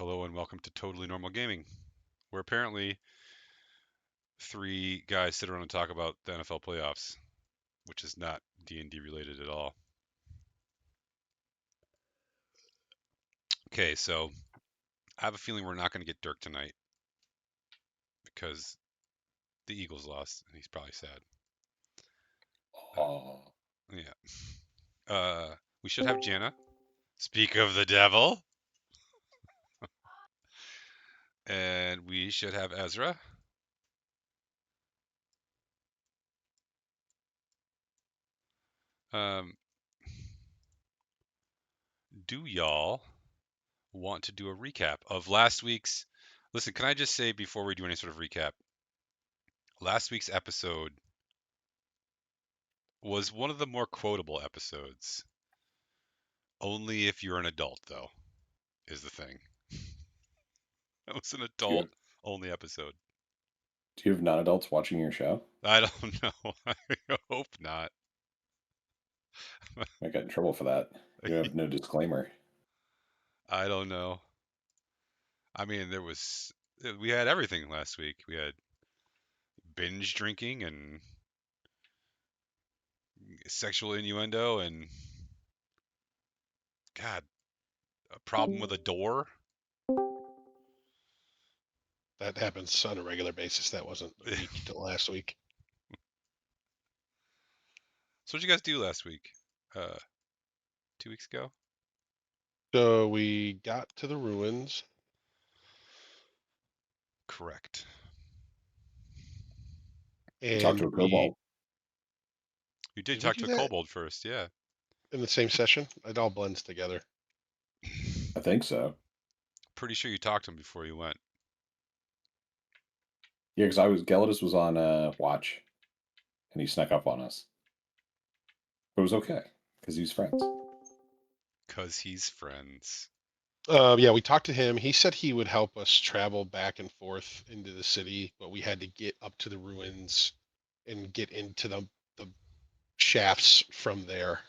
Hello and welcome to Totally Normal Gaming, where apparently three guys sit around and talk about the NFL playoffs, which is not D&D related at all. Okay, so I have a feeling we're not going to get Dirk tonight because the Eagles lost, and he's probably sad. Oh. Yeah. We should have Jana. Speak of the devil. And we should have Ezra. Do y'all want to do a recap of last week's? Listen, can I just say before we do any sort of recap, last week's episode was one of the more quotable episodes. Only if you're an adult, though, is the thing. It was an adult only episode. Do you have non-adults watching your show? I don't know. I hope not. I get in trouble for that. You have no disclaimer. I don't know. I mean, we had everything last week. We had binge drinking and sexual innuendo and God, a problem with a door. That happens on a regular basis. That wasn't a week to last week. So what'd you guys do last week? 2 weeks ago? So we got to the ruins. Correct. And Talk to a kobold. You did Did we talk do to a that? kobold first, yeah. In the same session. It all blends together. I think so. Pretty sure you talked to him before you went. Yeah, because Gelidus was on watch, and he snuck up on us. But it was okay because he's friends. Because he's friends. Yeah, we talked to him. He said he would help us travel back and forth into the city, but we had to get up to the ruins and get into the shafts from there.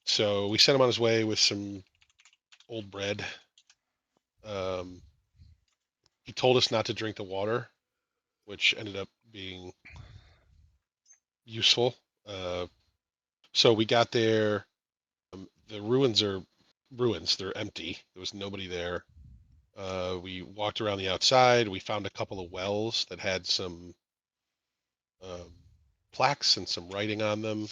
So we sent him on his way with some old bread. He told us not to drink the water, which ended up being useful. So we got there. The ruins are ruins. They're empty. There was nobody there. We walked around the outside. We found a couple of wells that had some plaques and some writing on them.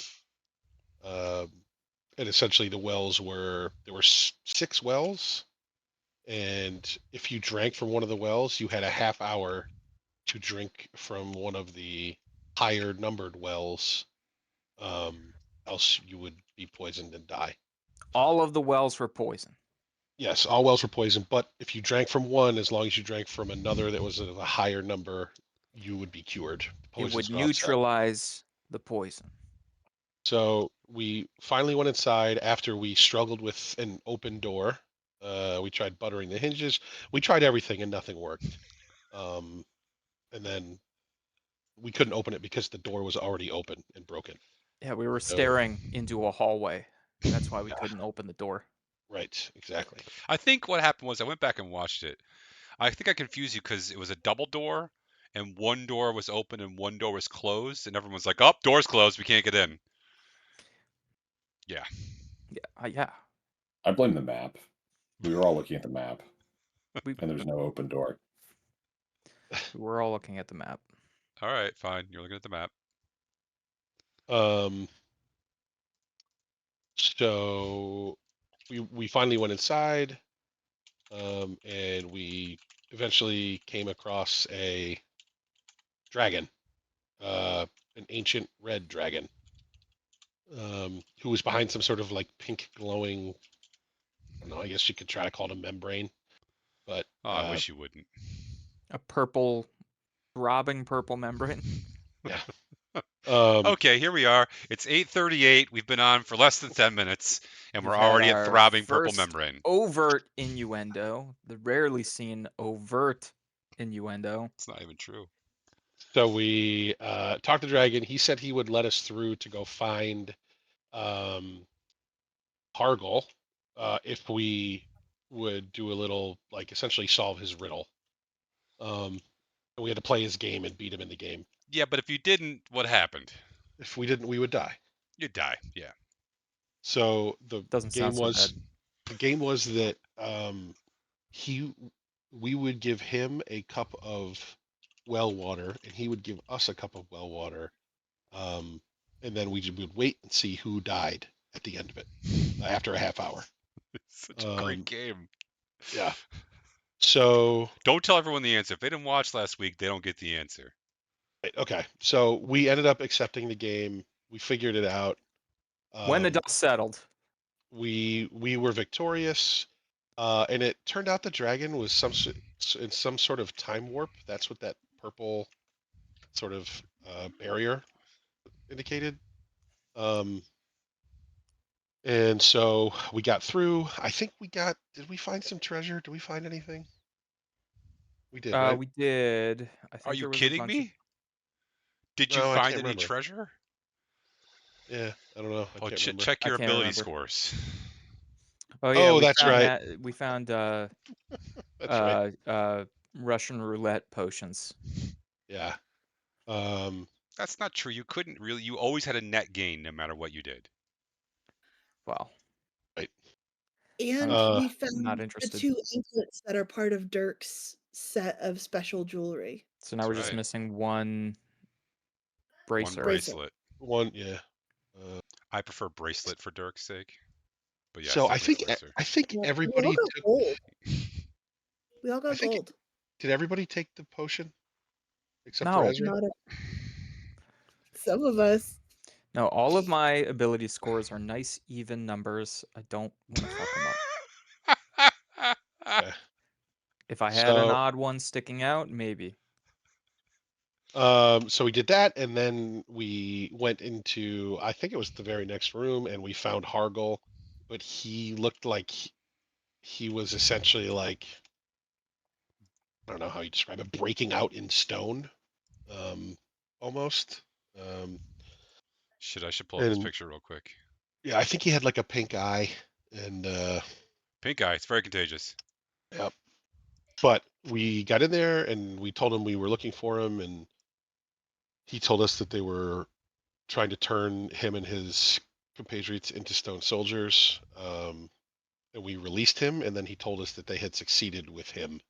And essentially, the wells there were 6 wells, and if you drank from one of the wells, you had a half hour to drink from one of the higher numbered wells. Else you would be poisoned and die. All of the wells were poison. Yes, all wells were poisoned, but if you drank from one, as long as you drank from another that was of a higher number, you would be cured. It would neutralize the poison. So we finally went inside after we struggled with an open door. We tried buttering the hinges. We tried everything and nothing worked. And then we couldn't open it because the door was already open and broken. Yeah, we were staring into a hallway. That's why we couldn't open the door. Right, exactly. I think what happened was I went back and watched it. I think I confused you because it was a double door, and one door was open and one door was closed, and everyone was like, "Oh, door's closed. We can't get in." Yeah. Yeah. I blame the map. We were all looking at the map, and there's no open door. We were all looking at the map. All right, fine. You're looking at the map. So we finally went inside, and we eventually came across a dragon, an ancient red dragon, who was behind some sort of like pink glowing. I don't know. I guess you could try to call it a membrane, but I wish you wouldn't. A purple, throbbing purple membrane. Yeah. Okay, here we are. It's 8:38. We've been on for less than 10 minutes, and we're already at throbbing purple membrane. Overt innuendo, the rarely seen overt innuendo. It's not even true. So we talked to the dragon. He said he would let us through to go find Hargle, if we would do a little, like, essentially solve his riddle. And we had to play his game and beat him in the game. Yeah, but if you didn't, what happened? If we didn't, we would die. You'd die. Yeah. So the Doesn't game sound so was bad. the game was that we would give him a cup of well water, and he would give us a cup of well water, and then we would wait and see who died at the end of it after a half hour. It's such a great game. Yeah. So Don't tell everyone the answer. If they didn't watch last week, they don't get the answer. okay, so we ended up accepting the game. We figured it out. When the dust settled. We were victorious, and it turned out the dragon was in some sort of time warp. That's what that purple sort of barrier indicated. And so we got through. I think we got. Did we find some treasure? Did we find anything? We did, right? We did. I think Are you there was a kidding bunch me? Did you No, I find can't any remember. treasure? Yeah, I don't know. I Oh, can't remember. check I your can't ability remember. scores. Oh yeah, Oh, we that's found right. that. We found That's right. Russian roulette potions. Yeah. That's not true. You couldn't really. You always had a net gain no matter what you did. Wow. Right. And Uh, we found Not the interested. 2 anklets that are part of Dirk's set of special jewelry. So now That's we're just right. missing one One bracer. bracelet. One, yeah. I prefer bracelet for Dirk's sake. But yes, So I definitely think bracer. I think Yeah, we all everybody got took. gold. We all I got think gold. Did everybody take the potion except No. for Ezra? Not some of us. No, all of my ability scores are nice, even numbers. I don't want to fuck them up. Okay. If I had an So, odd one sticking out, maybe. so we did that, and then we went into, I think it was the very next room, and we found Hargle, but he looked like he was essentially like, I don't know how you describe it, breaking out in stone, almost. I should pull up this And picture real quick. yeah, I think he had like a pink eye, and Pink eye. It's very contagious. yep. But we got in there and we told him we were looking for him, and he told us that they were trying to turn him and his compatriots into stone soldiers. And we released him, and then he told us that they had succeeded with him.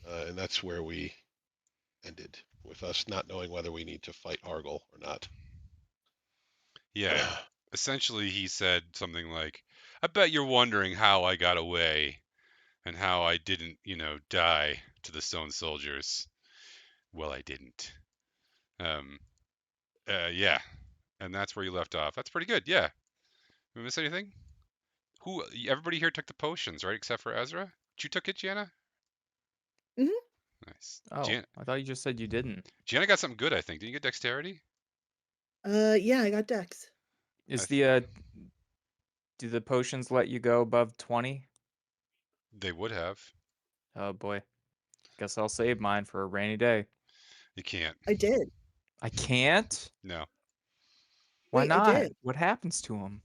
And that's where we ended, with us not knowing whether we need to fight Hargle or not. Yeah. Essentially, he said something like, I bet you're wondering how I got away and how I didn't, die to the stone soldiers. Well, I didn't. Yeah. And that's where you left off. That's pretty good. Yeah. Did we miss anything? Everybody here took the potions, right? Except for Ezra? You took it, Gianna? Mhm. Nice. Oh, I thought you just said you didn't. Gianna got something good, I think. Did you get dexterity? Yeah, I got Dex. Is the do the potions let you go above 20? They would have. Oh boy. Guess I'll save mine for a rainy day. You can't. I did. I can't? No. Why Wait, I not? did. What happens to them?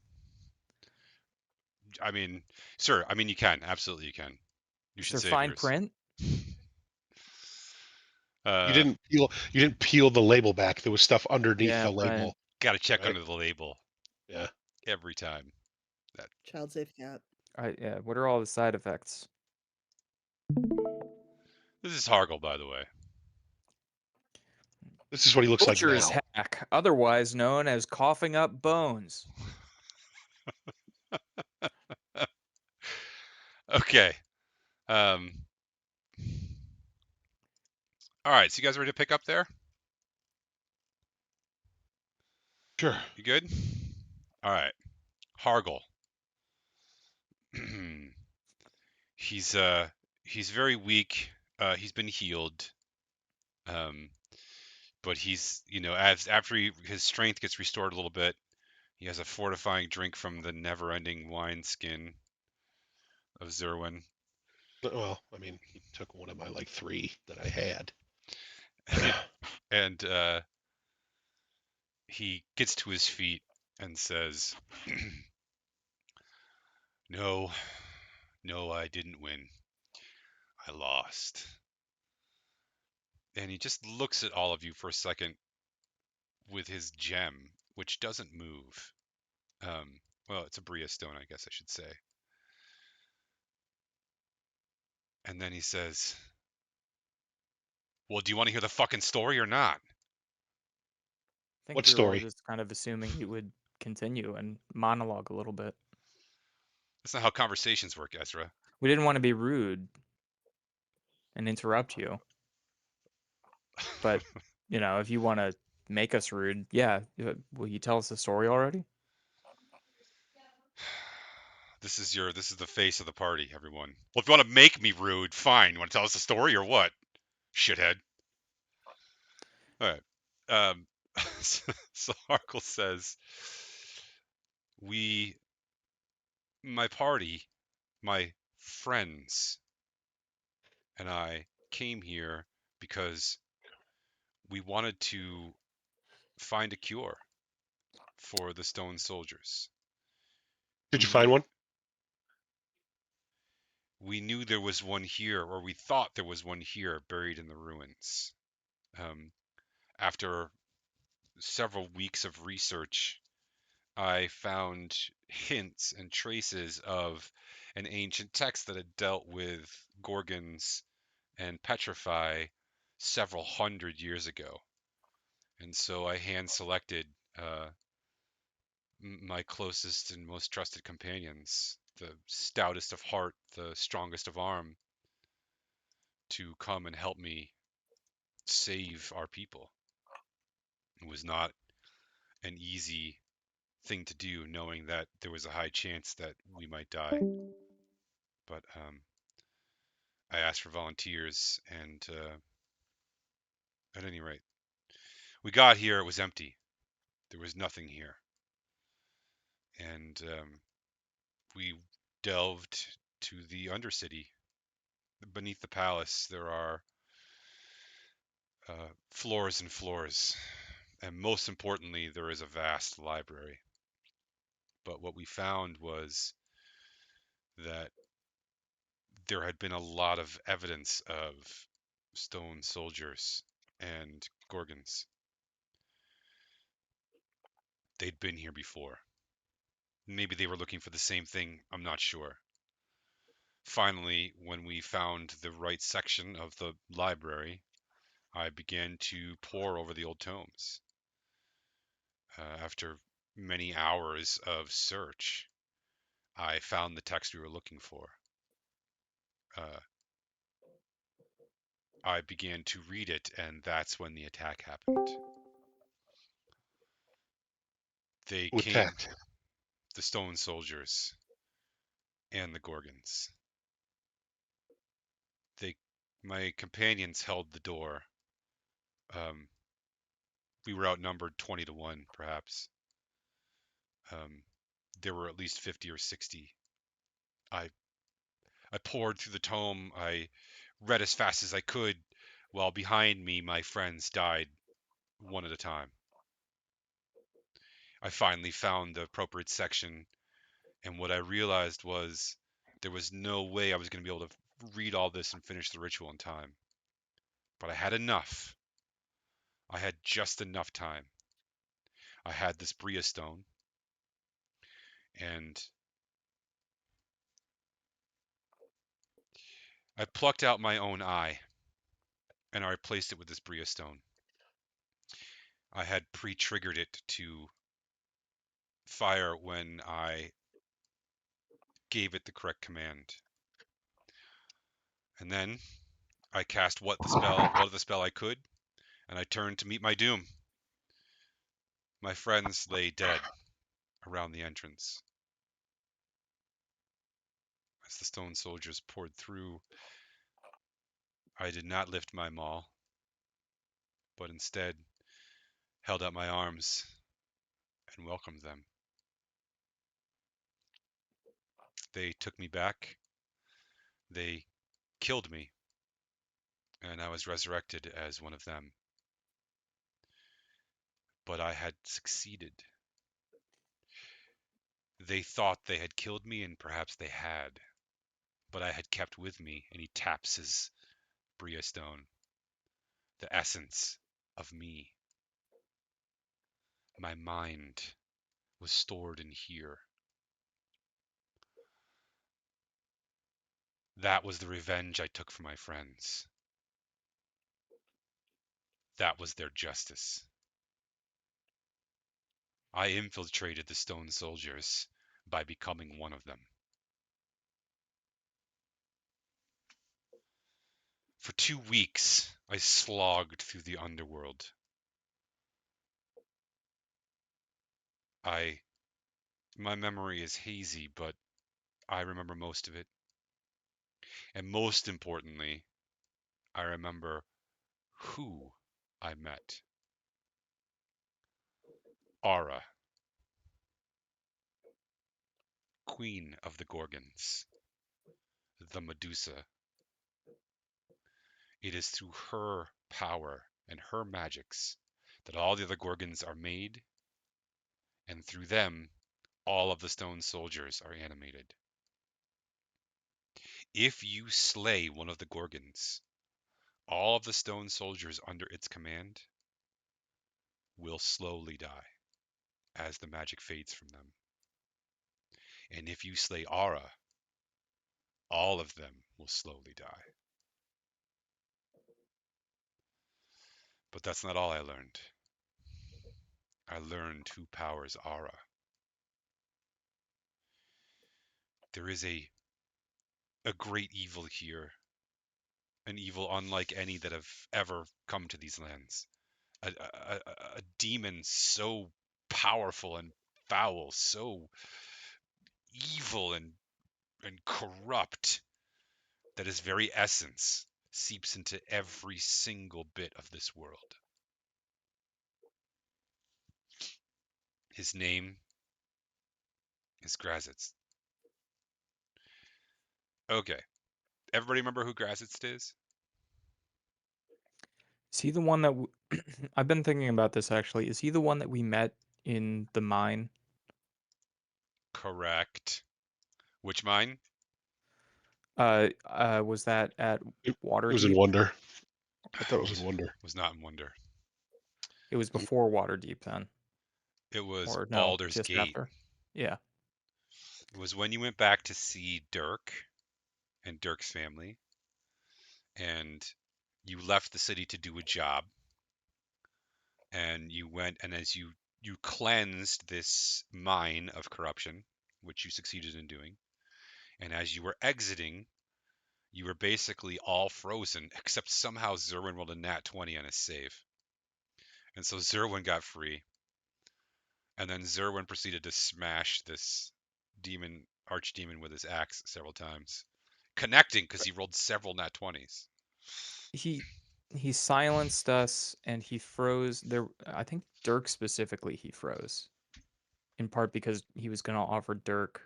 I mean, sir, you can. Absolutely you can. You Is should there save fine yours. print? You didn't peel the label back. There was stuff underneath Yeah, the label. Gotta check Right. under the label. Yeah. Every time. Child safe cat. Yeah, what are all the side effects? This is Hargle, by the way. This is what he looks like Butcher's now. hack, otherwise known as coughing up bones. Okay. All right, so you guys ready to pick up there? Sure. You good? All right. Hargle. He's very weak. He's been healed. But he's, after his strength gets restored a little bit, he has a fortifying drink from the never-ending wine skin of Zerwin. Well, I mean, he took one of my 3 that I had. And he gets to his feet and says, No, I didn't win. I lost. And he just looks at all of you for a second with his gem, which doesn't move. Well, it's a Bria stone, I guess I should say. And then he says, well, do you want to hear the fucking story or not? I think What we were all story? just kind of assuming he would continue and monologue a little bit. That's not how conversations work, Ezra. We didn't want to be rude and interrupt you, but if you want to make us rude, yeah. Will you tell us the story already? This is the face of the party, everyone. Well, if you want to make me rude, fine. You want to tell us the story or what? Shithead. All right. So Harkle says, my party, my friends, and I came here because we wanted to find a cure for the stone soldiers. Did you find one? We knew there was one here, or we thought there was one here buried in the ruins. After several weeks of research, I found hints and traces of an ancient text that had dealt with gorgons and petrify several hundred years ago. And so I hand selected my closest and most trusted companions, the stoutest of heart, the strongest of arm, to come and help me save our people. It was not an easy thing to do, knowing that there was a high chance that we might die. But I asked for volunteers, and at any rate, we got here. It was empty. There was nothing here, and we delved to the Undercity. Beneath the palace, there are floors and floors, and most importantly, there is a vast library. But what we found was that there had been a lot of evidence of stone soldiers and gorgons. They'd been here before. Maybe they were looking for the same thing, I'm not sure. Finally, when we found the right section of the library, I began to pore over the old tomes. After many hours of search, I found the text we were looking for. I began to read it, and that's when the attack happened. They Who came, attacked? the stone soldiers and the gorgons. My companions held the door. We were outnumbered 20 to 1, perhaps. There were at least 50 or 60. I poured through the tome. I read as fast as I could, while behind me my friends died one at a time. I finally found the appropriate section, and what I realized was there was no way I was going to be able to read all this and finish the ritual in time. But I had enough. I had just enough time. I had this Bria stone, and I plucked out my own eye, and I replaced it with this Bria stone. I had pre-triggered it to fire when I gave it the correct command. And then I cast what of the spell I could, and I turned to meet my doom. My friends lay dead around the entrance. As the stone soldiers poured through, I did not lift my maul, but instead held out my arms and welcomed them. They took me back. They killed me, and I was resurrected as one of them. But I had succeeded. They thought they had killed me, and perhaps they had, but I had kept with me, and he taps his Bria stone, the essence of me. My mind was stored in here. That was the revenge I took for my friends. That was their justice. I infiltrated the stone soldiers by becoming one of them. For 2 weeks, I slogged through the underworld. My memory is hazy, but I remember most of it. And most importantly, I remember who I met. Ara, Queen of the Gorgons, the Medusa. It is through her power and her magics that all the other Gorgons are made, and through them, all of the stone soldiers are animated. If you slay one of the Gorgons, all of the stone soldiers under its command will slowly die as the magic fades from them. And if you slay Ara, all of them will slowly die. But that's not all I learned. I learned who powers Ara. There is a great evil here, an evil unlike any that have ever come to these lands. A demon so powerful and foul, so evil and corrupt that his very essence seeps into every single bit of this world. His name is Grazitz. Okay, everybody remember who Grazitz is? Is he the one that I've been thinking about this actually? Is he the one that we met in the mine? Correct. Which mine? Was that at It was in Waterdeep? Wonder. I thought it was in Wonder. Was not in Wonder. It was before Waterdeep then, It was or no, Baldur's just Gate. after. Yeah. It was when you went back to see Dirk and Dirk's family, and you left the city to do a job, and you went, and as you cleansed this mine of corruption, which you succeeded in doing, and as you were exiting, you were basically all frozen, except somehow Zerwin rolled a nat 20 on his save. And so Zerwin got free. And then Zerwin proceeded to smash this archdemon with his axe several times, connecting because he rolled several nat 20s. He silenced us and he froze there. I think Dirk specifically he froze. In part because he was going to offer Dirk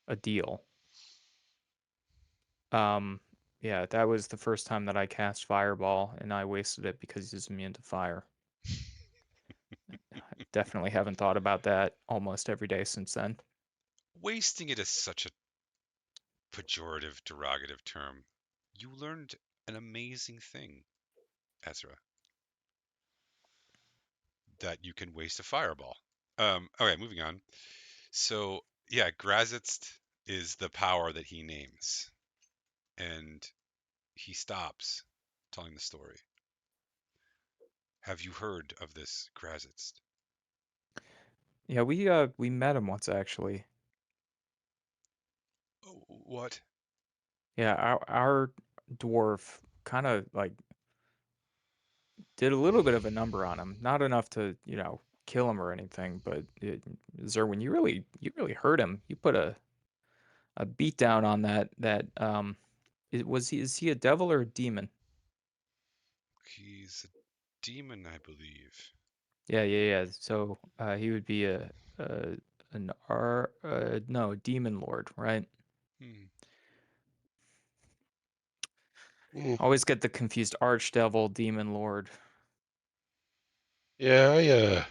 a deal. Yeah, that was the first time that I cast Fireball, and I wasted it because he's immune to fire. Definitely haven't thought about that almost every day since then. Wasting it is such a pejorative, derogative term. You learned an amazing thing, Ezra, that you can waste a fireball. Okay, moving on. So, yeah, Grazitz is the power that he names. And he stops telling the story. Have you heard of this Grazitz? Yeah, we met him once actually. What? Yeah, our dwarf kind of like did a little bit of a number on him. Not enough to, kill him or anything, but Zerwin, you really hurt him. You put a beat down on that is he a devil or a demon? He's a demon, I believe. Yeah. So he would be no, demon lord, right? Always get the confused archdevil, demon lord. Yeah,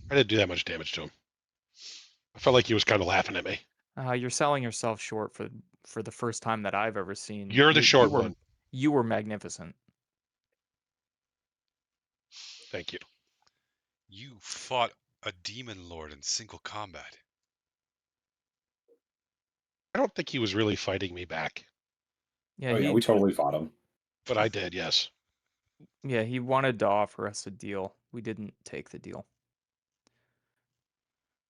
I didn't do that much damage to him. I felt like he was kind of laughing at me. You're selling yourself short for the first time that I've ever seen. You're the short one. You were magnificent. Thank you. You fought a demon lord in single combat. I don't think he was really fighting me back, Yeah, Oh yeah, he we totally fought him. but I did, yes. yeah, he wanted to offer us a deal. We didn't take the deal.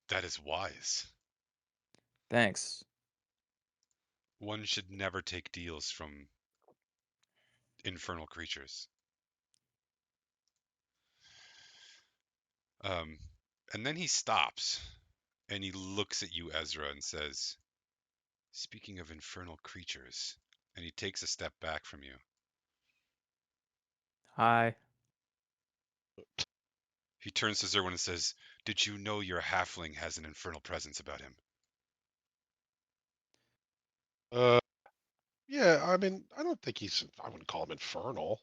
That is wise. Thanks. One should never take deals from infernal creatures. And then he stops, and he looks at you, Ezra, and says, "Speaking of infernal creatures," and he takes a step back from you. Hi. He turns to Zerwin and says, "Did you know your halfling has an infernal presence about him?" Yeah, I mean, I don't think I wouldn't call him infernal.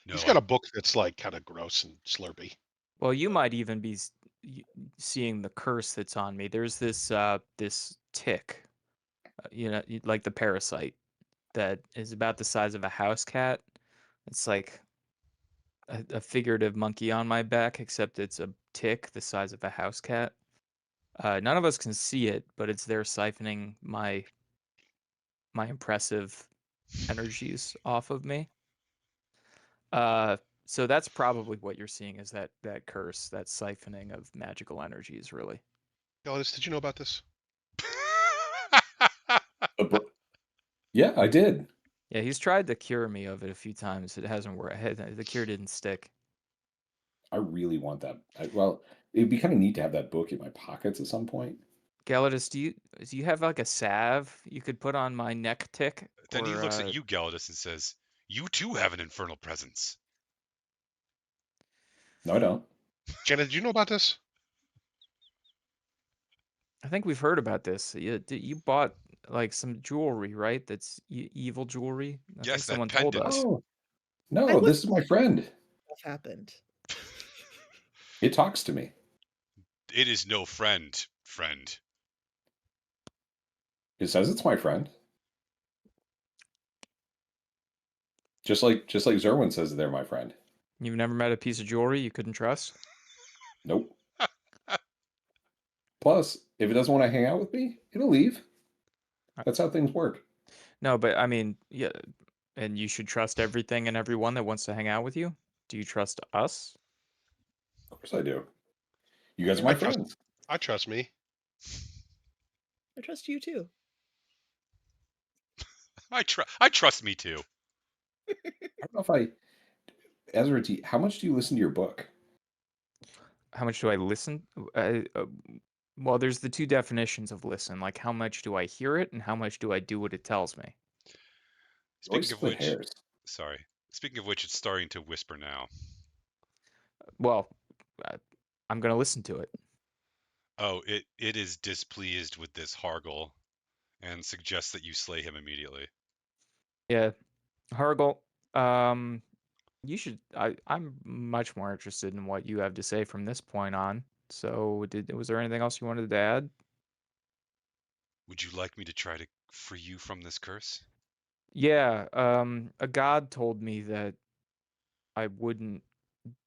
No, He's got a book that's like kind of gross and slurpy. Well, you might even be seeing the curse that's on me. There's this tick, like the parasite that is about the size of a house cat. It's like a figurative monkey on my back, except it's a tick the size of a house cat. None of us can see it, but it's there siphoning my impressive energies off of me. So that's probably what you're seeing is that curse, that siphoning of magical energies, really. Ellis, did you know about this? Yeah, I did. Yeah, he's tried to cure me of it a few times. It hasn't worked. The cure didn't stick. I really want that. Well, it'd be kind of neat to have that book in my pockets at some point. Galadus, do you have like a salve you could put on my neck tick? Then he Or looks at you, Galadus, and says, "You too have an infernal presence." No, I don't. Jenna, did you know about this? I think we've heard about this. You bought like some jewelry, right? That's evil jewelry. I think Yes, that someone told pendant. us. Oh, I no, was- this is my friend. What happened? It talks to me. It is no friend. It says it's my friend. Just like Zerwin says they're my friend. You've never met a piece of jewelry you couldn't trust? Nope. Plus, if it doesn't want to hang out with me, it'll leave. That's how things work. No, but I mean, yeah, and you should trust everything and everyone that wants to hang out with you. Do you trust us? Of course I do. You guys are my friends. I trust me. I trust you too. I trust me too. I don't know if I, Ezra, how much do you listen to your book? How much do I listen? Well, there's the two definitions of listen. Like, how much do I hear it, and how much do I do what it tells me? Always Speaking of split which, hairs. sorry. Speaking of which, it's starting to whisper now. Well, I'm gonna listen to it. Oh, it is displeased with this Hargle, and suggests that you slay him immediately. Yeah, Hargle. You should. I'm much more interested in what you have to say from this point on. So, was there anything else you wanted to add? Would you like me to try to free you from this curse? Yeah. A god told me that I wouldn't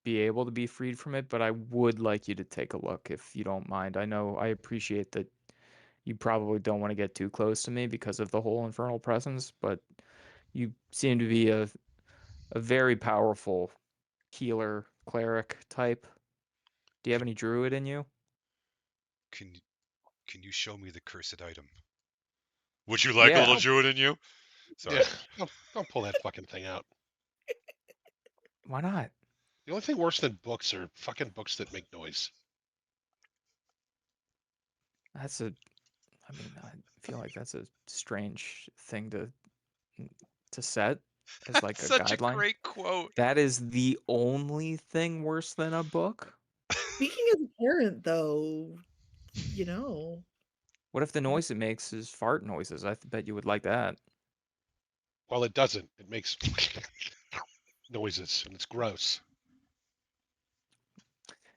be able to be freed from it, but I would like you to take a look if you don't mind. I appreciate that you probably don't want to get too close to me because of the whole infernal presence, but you seem to be a very powerful healer, cleric type. Do you have any druid in you? Can you show me the cursed item? Would you like a Yeah. little druid in you? Sorry. Yeah, don't pull that fucking thing out. Why not? The only thing worse than books are fucking books that make noise. I mean, I feel like that's a strange thing to set as like a Such a guideline. great quote. That is the only thing worse than a book? Speaking as a parent, though, you know. What if the noise it makes is fart noises? I bet you would like that. Well, it doesn't. It makes noises, and it's gross.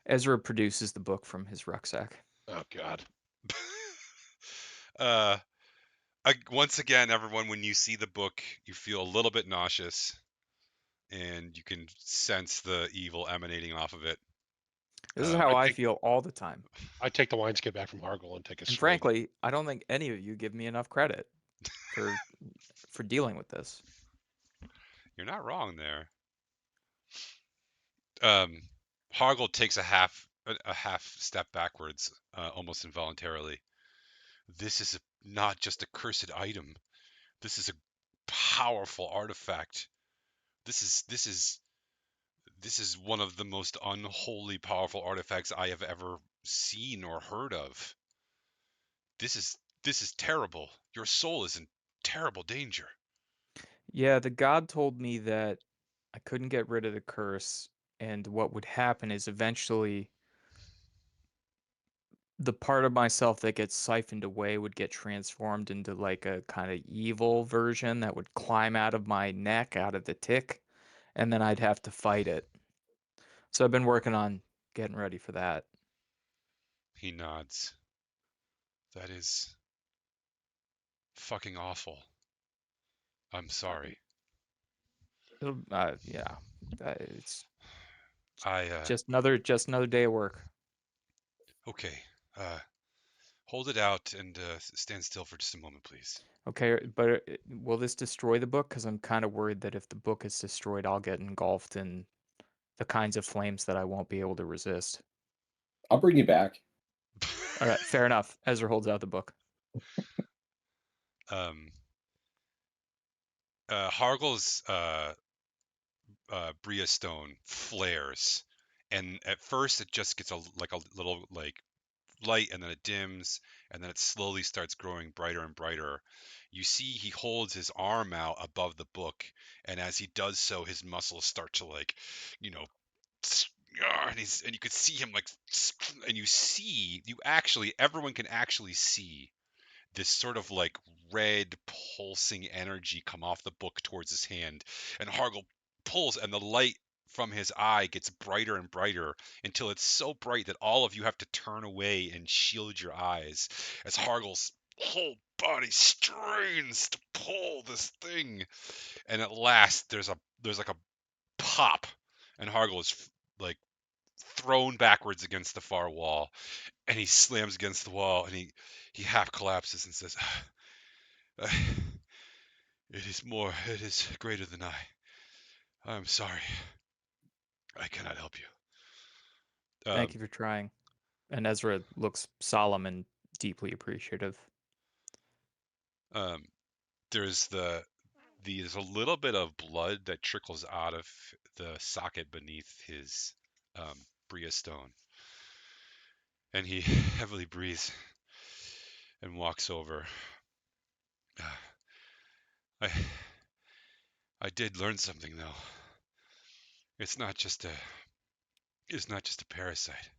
Ezra produces the book from his rucksack. Oh, God. uh, once again, everyone, when you see the book, you feel a little bit nauseous, and you can sense the evil emanating off of it. This is Um, how I I think- feel all the time. I take the wineskin back from Hargle and take a And swig. frankly, I don't think any of you give me enough credit for dealing with this. You're not wrong there. Hargle takes a half step backwards, almost involuntarily. This is not just a cursed item. This is a powerful artifact. This is one of the most unholy powerful artifacts I have ever seen or heard of. This is terrible. Your soul is in terrible danger. Yeah, the god told me that I couldn't get rid of the curse, and what would happen is eventually the part of myself that gets siphoned away would get transformed into like a kind of evil version that would climb out of my neck, out of the tick, and then I'd have to fight it. So I've been working on getting ready for that. He nods. That is fucking awful. I'm sorry. Yeah, it's I just another day of work. okay. Hold it out and stand still for just a moment, please. Okay, but will this destroy the book? Because I'm kind of worried that if the book is destroyed, I'll get engulfed in the kinds of flames that I won't be able to resist. I'll bring you back. All right, fair enough. Ezra holds out the book. Hargle's Bria stone flares, and at first it just gets a little like light, and then it dims, and then it slowly starts growing brighter and brighter. You see he holds his arm out above the book, and as he does so, his muscles start to like, you know, and you could see him like, and everyone can actually see this sort of like red pulsing energy come off the book towards his hand, and Hargle pulls, and the light from his eye gets brighter and brighter until it's so bright that all of you have to turn away and shield your eyes as Hargle's whole body strains to pull this thing, and at last there's like a pop, and Hargle is like thrown backwards against the far wall, and he slams against the wall, and he half collapses and says, it is greater than I. I'm sorry. I cannot help you. Thank you for trying. And Ezra looks solemn and deeply appreciative. There's there's a little bit of blood that trickles out of the socket beneath his Bria stone. And he heavily breathes and walks over. I did learn something though. It's not just a parasite.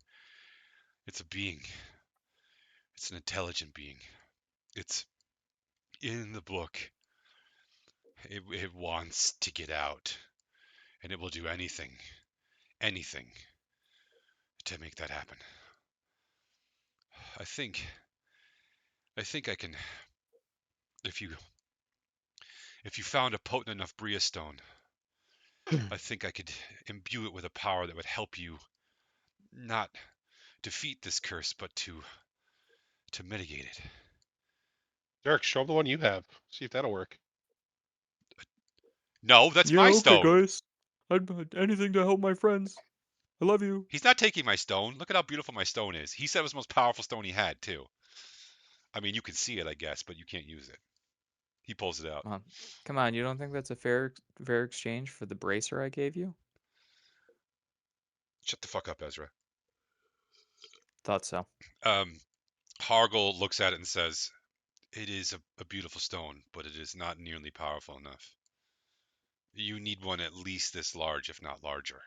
It's a being. It's an intelligent being. It's in the book. It wants to get out, and it will do anything to make that happen. I think I can, if you found a potent enough Bria stone, I think I could imbue it with a power that would help you not defeat this curse, but to mitigate it. Dirk, show him the one you have. See if that'll work. No, that's my stone. guys. Anything to help my friends. I love you. He's not taking my stone. Look at how beautiful my stone is. He said it was the most powerful stone he had, too. I mean, you can see it, I guess, but you can't use it. He pulls it out. Come on, you don't think that's a fair exchange for the bracer I gave you? Shut the fuck up, Ezra. Thought so. Hargle looks at it and says, "It is a beautiful stone, but it is not nearly powerful enough. You need one at least this large, if not larger."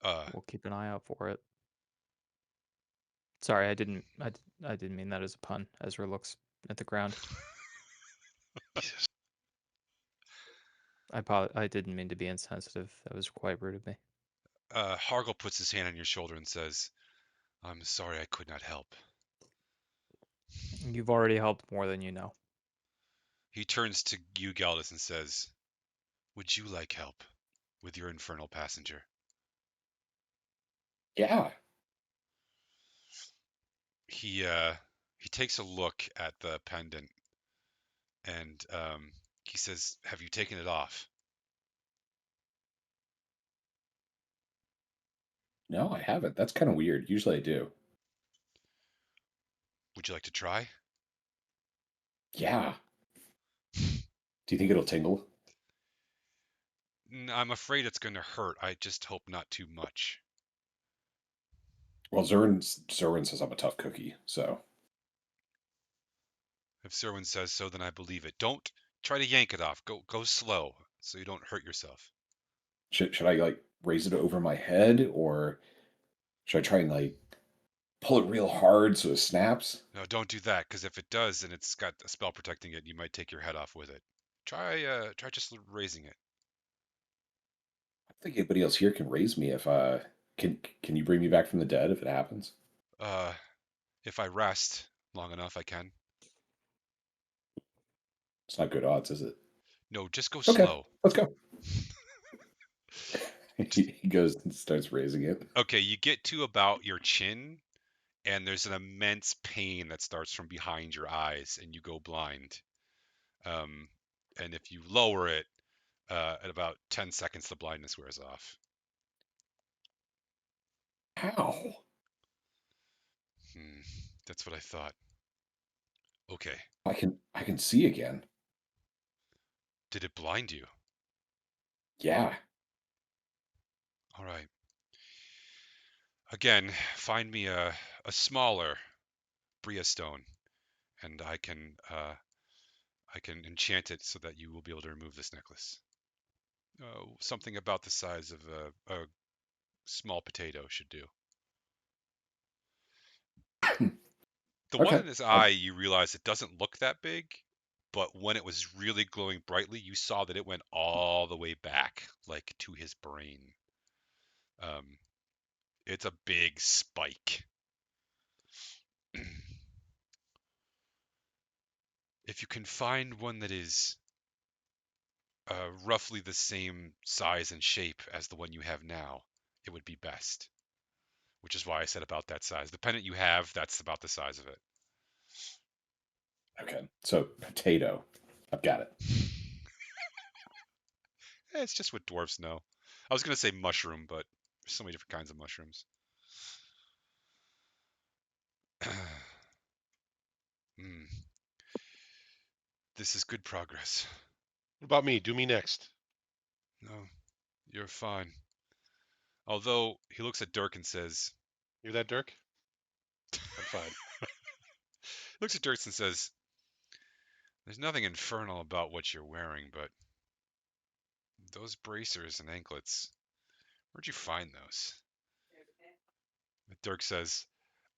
We'll keep an eye out for it. Sorry, I didn't mean that as a pun. Ezra looks at the ground. Jesus. I didn't mean to be insensitive. That was quite rude of me. Hargle puts his hand on your shoulder and says, "I'm sorry I could not help. You've already helped more than you know. He turns to you, Galdus, and says, "Would you like help with your infernal passenger?" Yeah. He takes a look at the pendant and he says, "Have you taken it off?" No, I haven't. That's kind of weird. Usually I do. Would you like to try? Yeah. Do you think it'll tingle? I'm afraid it's going to hurt. I just hope not too much. Well, Zerwin says I'm a tough cookie, so If Serwin says so, then I believe it. Don't try to yank it off. Go slow so you don't hurt yourself. should I like raise it over my head, or should I try and like pull it real hard so it snaps? No, don't do that, because if it does and it's got a spell protecting it, you might take your head off with it. Try just raising it. I don't think anybody else here can raise me if can you bring me back from the dead if it happens? Uh, if I rest long enough, I can. It's not good odds, is it? No, just go Okay, slow. let's go. He goes and starts raising it. Okay, you get to about your chin, and there's an immense pain that starts from behind your eyes, and you go blind. And if you lower it, at about 10 seconds, the blindness wears off. How? That's what I thought. Okay. I can see again. Did it blind you? Yeah. All right. Again, find me a smaller Bria stone, and I can enchant it so that you will be able to remove this necklace. Something about the size of a small potato should do. The one Okay. in his eye, you realize it doesn't look that big, but when it was really glowing brightly, you saw that it went all the way back, like to his brain. It's a big spike. If you can find one that is roughly the same size and shape as the one you have now, it would be best. Which is why I said about that size. The pendant you have, that's about the size of it. Okay. So potato. I've got it. It's just what dwarves know. I was going to say mushroom, but there's so many different kinds of mushrooms. This is good progress. What about me? Do me next. No, you're fine. Although he looks at Dirk and says, Hear that, Dirk? I'm fine. looks at Dirk and says, "There's nothing infernal about what you're wearing, but those bracers and anklets, where'd you find those?" Dirk says,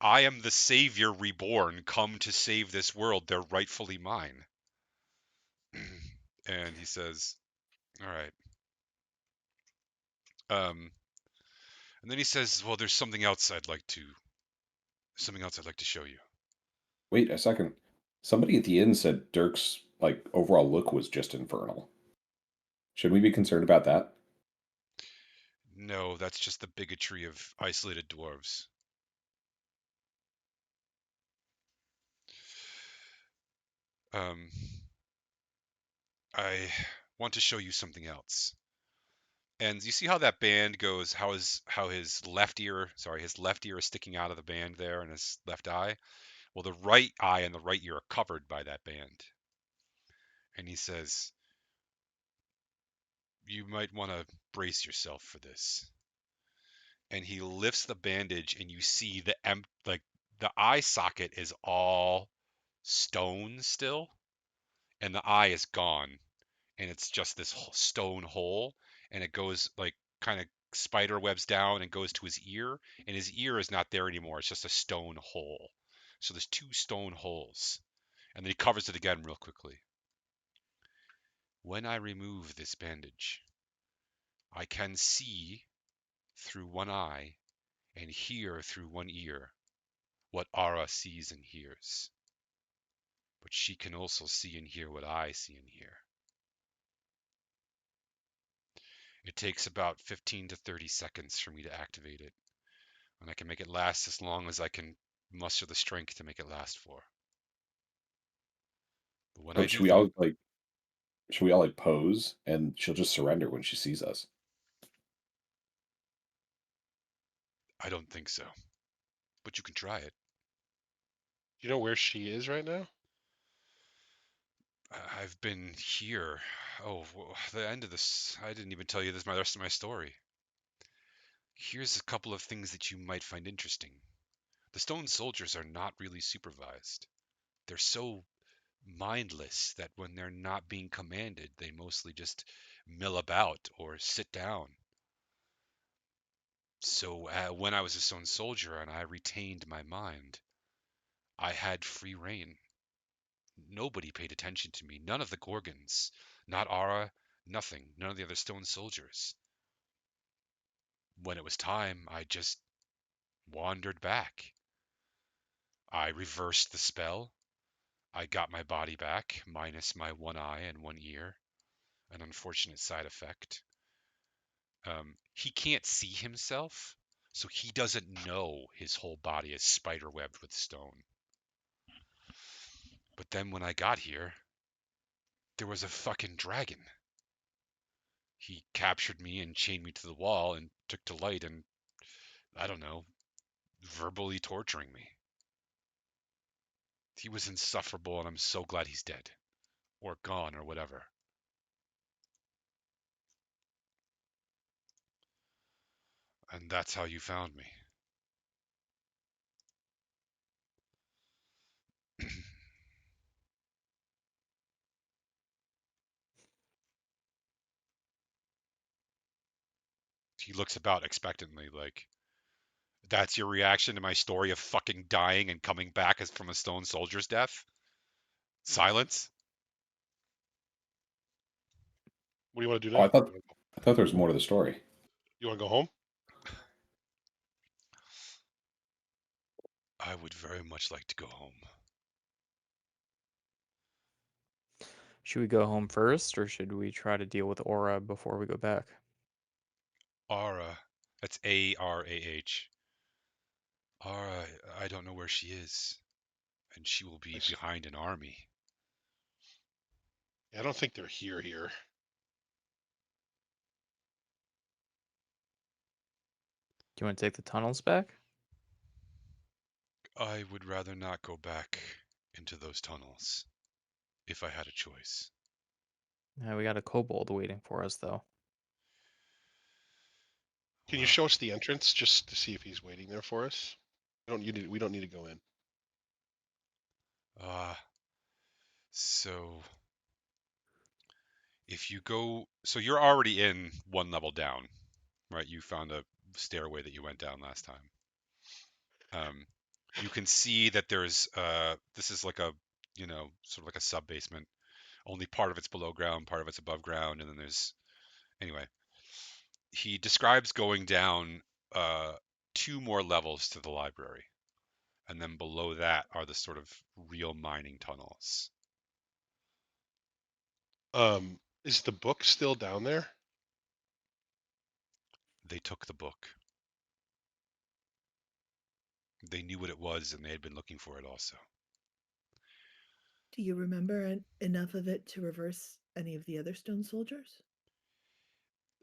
"I am the savior reborn, come to save this world. They're rightfully mine." And he says, "All right." And then he says, "Well, there's something else I'd like to show you." Wait a second. Somebody at the inn said Dirk's like overall look was just infernal. Should we be concerned about that? No, that's just the bigotry of isolated dwarves. Um, I want to show you something else. And you see how that band goes, how his left ear is sticking out of the band there and his left eye. Well, the right eye and the right ear are covered by that band. And he says, "You might want to brace yourself for this." And he lifts the bandage, and you see like the eye socket is all stone still, and the eye is gone, and it's just this stone hole, and it goes like kind of spider webs down and goes to his ear, and his ear is not there anymore. It's just a stone hole. So there's two stone holes, and then he covers it again real quickly. "When I remove this bandage, I can see through one eye and hear through one ear what Ara sees and hears. but she can also see and hear what I see and hear. It takes about 15 to 30 seconds for me to activate it, and I can make it last as long as I can muster the strength to make it last for. But when I Oh, do should we all like pose and she'll just surrender when she sees us? I don't think so, but you can try it. Do you know where she is right now? I've been here. Oh, the end of this. I didn't even tell you the rest of my story. Here's a couple of things that you might find interesting. The stone soldiers are not really supervised. They're so mindless that when they're not being commanded, they mostly just mill about or sit down. So when I was a stone soldier and I retained my mind, I had free reign. Nobody paid attention to me. None of the Gorgons. Not Ara, nothing. None of the other stone soldiers. When it was time, I just wandered back. I reversed the spell. I got my body back, minus my one eye and one ear. An unfortunate side effect. He can't see himself, so he doesn't know his whole body is spiderwebbed with stone. But then when I got here, there was a fucking dragon. He captured me and chained me to the wall and took to light and, I don't know, verbally torturing me. He was insufferable, and I'm so glad he's dead. Or gone, or whatever. And that's how you found me. He looks about expectantly, like, that's your reaction to my story of fucking dying and coming back as from a stone soldier's death? Silence? What do you want to do Oh, now? I thought there was more to the story. You want to go home? I would very much like to go home. Should we go home first, or should we try to deal with Aura before we go back? Ara. That's Arah. Ara, I don't know where she is. And she will be behind an army. I don't think they're here. Do you want to take the tunnels back? I would rather not go back into those tunnels if I had a choice. Yeah, we got a kobold waiting for us, though. Can you Well, show us the entrance just to see if he's waiting there for us? We don't need to go in. So if you go, so you're already in one level down, right? You found a stairway that you went down last time. You can see that there's this is like a, sort of like a sub basement. Only part of it's below ground, part of it's above ground, and then there's, anyway. He describes going down two more levels to the library, and then below that are the sort of real mining tunnels. Is the book still down there? They took the book. They knew what it was, and they had been looking for it also. Do you remember enough of it to reverse any of the other stone soldiers?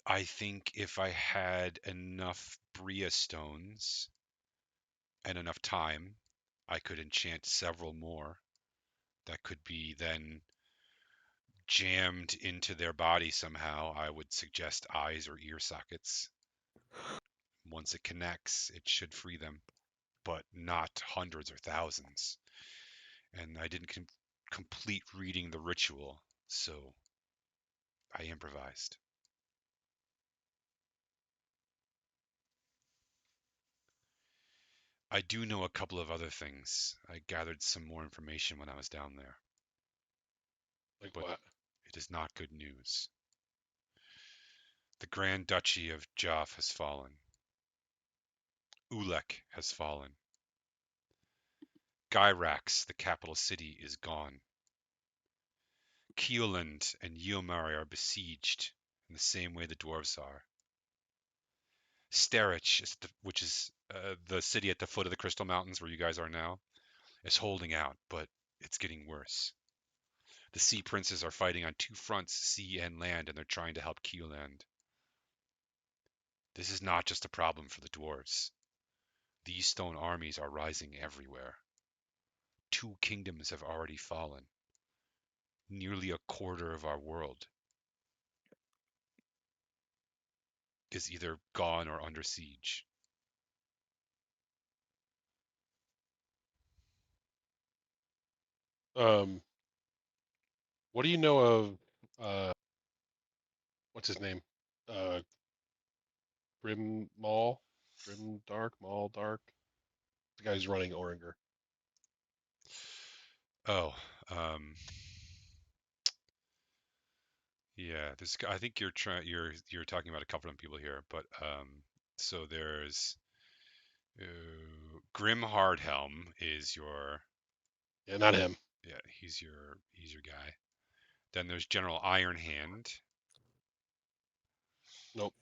I think if I had enough Bria stones and enough time, I could enchant several more that could be then jammed into their body somehow. I would suggest eyes or ear sockets. Once it connects, it should free them, but not hundreds or thousands. And I didn't complete reading the ritual, so I improvised. I do know a couple of other things. I gathered some more information when I was down there. Like But what? it is not good news. The Grand Duchy of Joff has fallen. Ulek has fallen. Gyrax, the capital city, is gone. Keoland and Yeomari are besieged in the same way the dwarves are. Starich, which is the city at the foot of the Crystal Mountains where you guys are now, is holding out, but it's getting worse. The Sea Princes are fighting on two fronts, sea and land, and they're trying to help Keoland. This is not just a problem for the dwarves. These stone armies are rising everywhere. 2 kingdoms have already fallen. Nearly a quarter of our world is either gone or under siege. What do you know of what's his name? Grim Maul? Grim Dark? Maul Dark? The guy who's running Oringer. Oh, yeah. I think you're talking about a couple of people here, but so there's Grim Hardhelm is your Yeah, not him. yeah he's your guy. Then there's General Ironhand. Nope.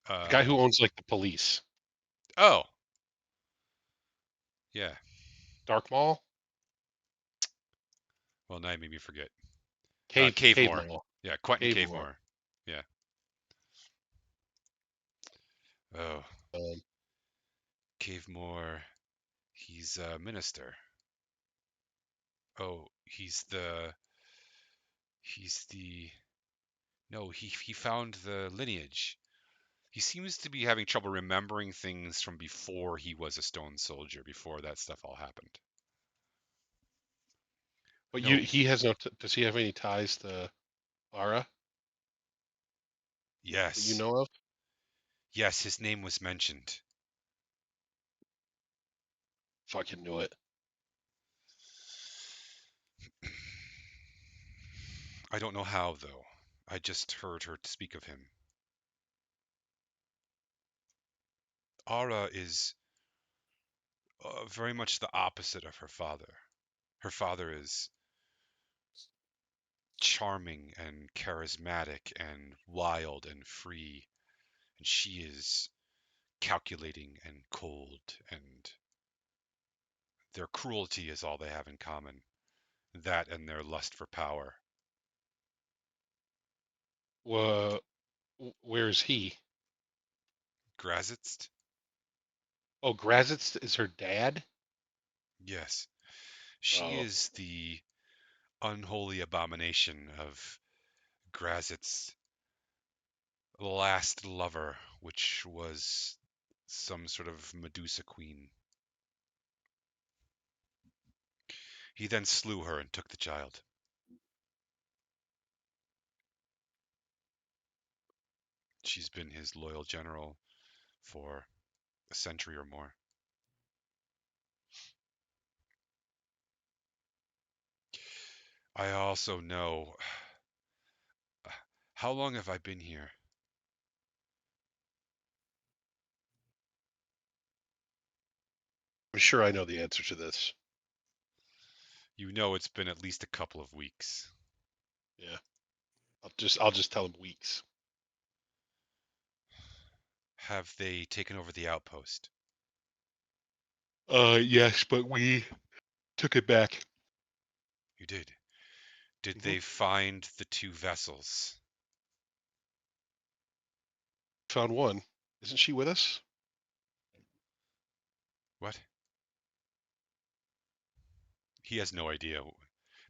The guy who Uh, owns like the police. oh, yeah. Dark Maul? Well, now you made me forget. Cave Cavemore. Maul. Yeah, Quentin Cavemore. Cavemore. Yeah. Oh, Um, Cavemore. He's a minister. Oh, he's the. No, he found the lineage. He seems to be having trouble remembering things from before he was a stone soldier, before that stuff all happened. but No. he has no. Does he have any ties to Ara that you Yes. know of? Yes, his name was mentioned. Fucking knew it. I don't know how, though. I just heard her speak of him. Ara is very much the opposite of her father. Her father is charming and charismatic and wild and free, and she is calculating and cold, and their cruelty is all they have in common. That and their lust for power. Where is he? Grazitz? Oh, Grazitz is her dad? Yes. She Oh. is the unholy abomination of Grazitz's last lover, which was some sort of Medusa queen. He then slew her and took the child. She's been his loyal general for a century or more. I also know. How long have I been here? I'm sure I know the answer to this. You know it's been at least a couple of weeks. Yeah. I'll just tell him weeks. Have they taken over the outpost? Yes, but we took it back. You did. Did Mhm. they find the 2 vessels? Found one. Isn't she with us? What? He has no idea.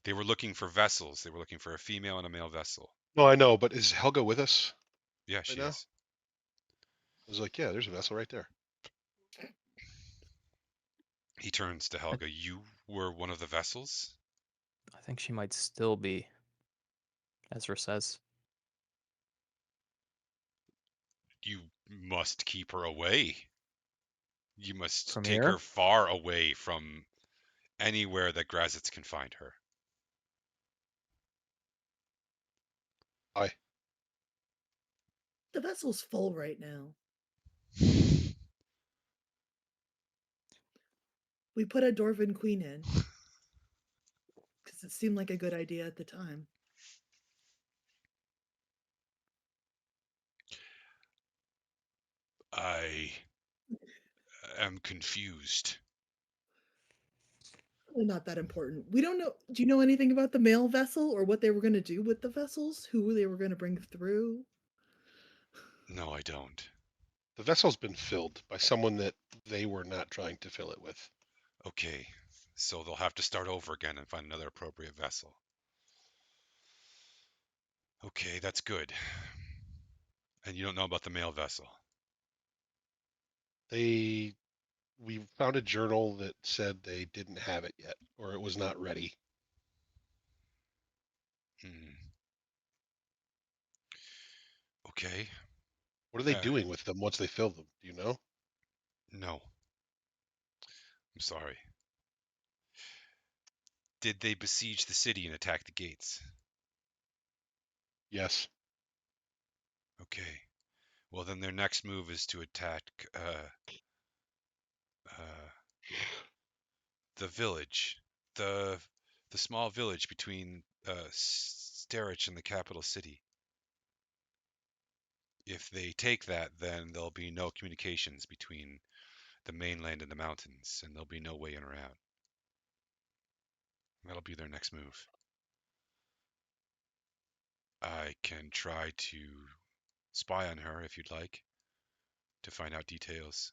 They were looking for vessels. They were looking for a female and a male vessel. No, I know, but is Helga with us Yeah, right she now? is. I was like, yeah, there's a vessel right there. He turns to Helga. You were one of the vessels? I think she might still be, Ezra says. You must keep her away. You must From take here? her far away from anywhere that Grazitz can find her. Aye. The vessel's full right now. We put a Dwarven queen in because it seemed like a good idea at the time. I am confused. Probably not that important. We don't know. Do you know anything about the mail vessel or what they were going to do with the vessels? Who they were going to bring through? No, I don't. The vessel's been filled by someone that they were not trying to fill it with. Okay, so they'll have to start over again and find another appropriate vessel. Okay, that's good. And you don't know about the mail vessel? We found a journal that said they didn't have it yet, or it was not ready. Hmm. Okay. What are they doing with them once they fill them? Do you know? No. I'm sorry. Did they besiege the city and attack the gates? Yes. Okay. Well, then their next move is to attack the village, the small village between Sterich and the capital city. If they take that, then there'll be no communications between the mainland and the mountains, and there'll be no way in or out. That'll be their next move. I can try to spy on her if you'd like, to find out details.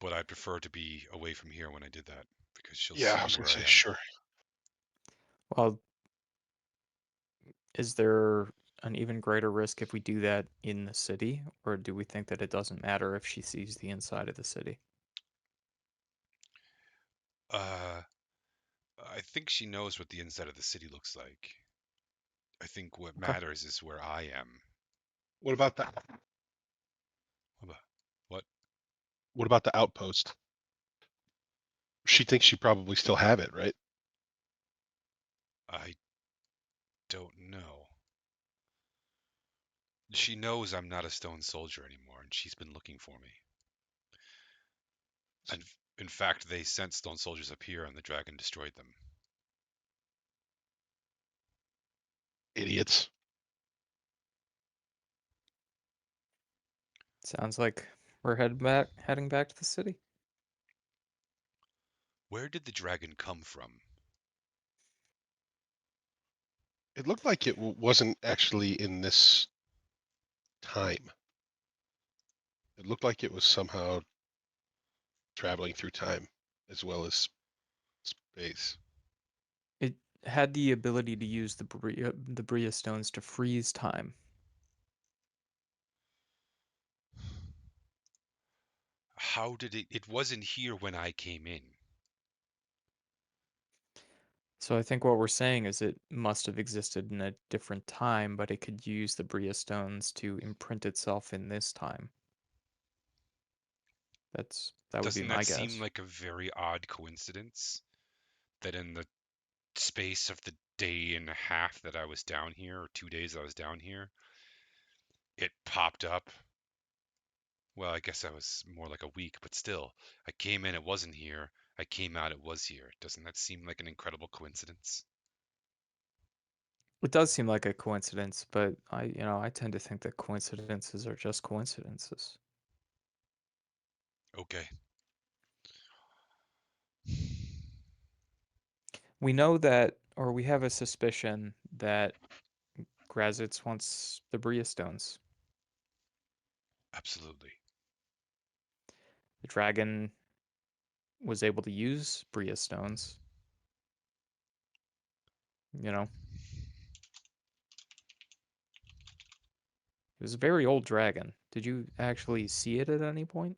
But I'd prefer to be away from here when I did that, because she'll Yeah, see I was where gonna I say am. sure. Well, is there an even greater risk if we do that in the city, or do we think that it doesn't matter if she sees the inside of the city? I think she knows what the inside of the city looks like. I think what Okay. matters is where I am. What about that? What? What about the outpost? She thinks she probably still have it, right? I don't know. She knows I'm not a stone soldier anymore, and she's been looking for me. And in fact, they sent stone soldiers up here, and the dragon destroyed them. Idiots. Sounds like we're heading back to the city. Where did the dragon come from? It looked like it wasn't actually in this time. It looked like it was somehow traveling through time as well as space. It had the ability to use the Bria stones to freeze time. How did it? It wasn't here when I came in. So I think what we're saying is it must have existed in a different time, but it could use the Bria stones to imprint itself in this time. That would be Doesn't that my seem guess. like a very odd coincidence? That in the space of the day and a half that I was down here, or 2 days I was down here, it popped up. Well, I guess that was more like a week, but still, I came in, it wasn't here. I came out, it was here. Doesn't that seem like an incredible coincidence? It does seem like a coincidence, but I tend to think that coincidences are just coincidences. Okay. We know that, or we have a suspicion that Grazitz wants the Bria stones. Absolutely. The dragon was able to use Bria stones. You know, it was a very old dragon. Did you actually see it at any point?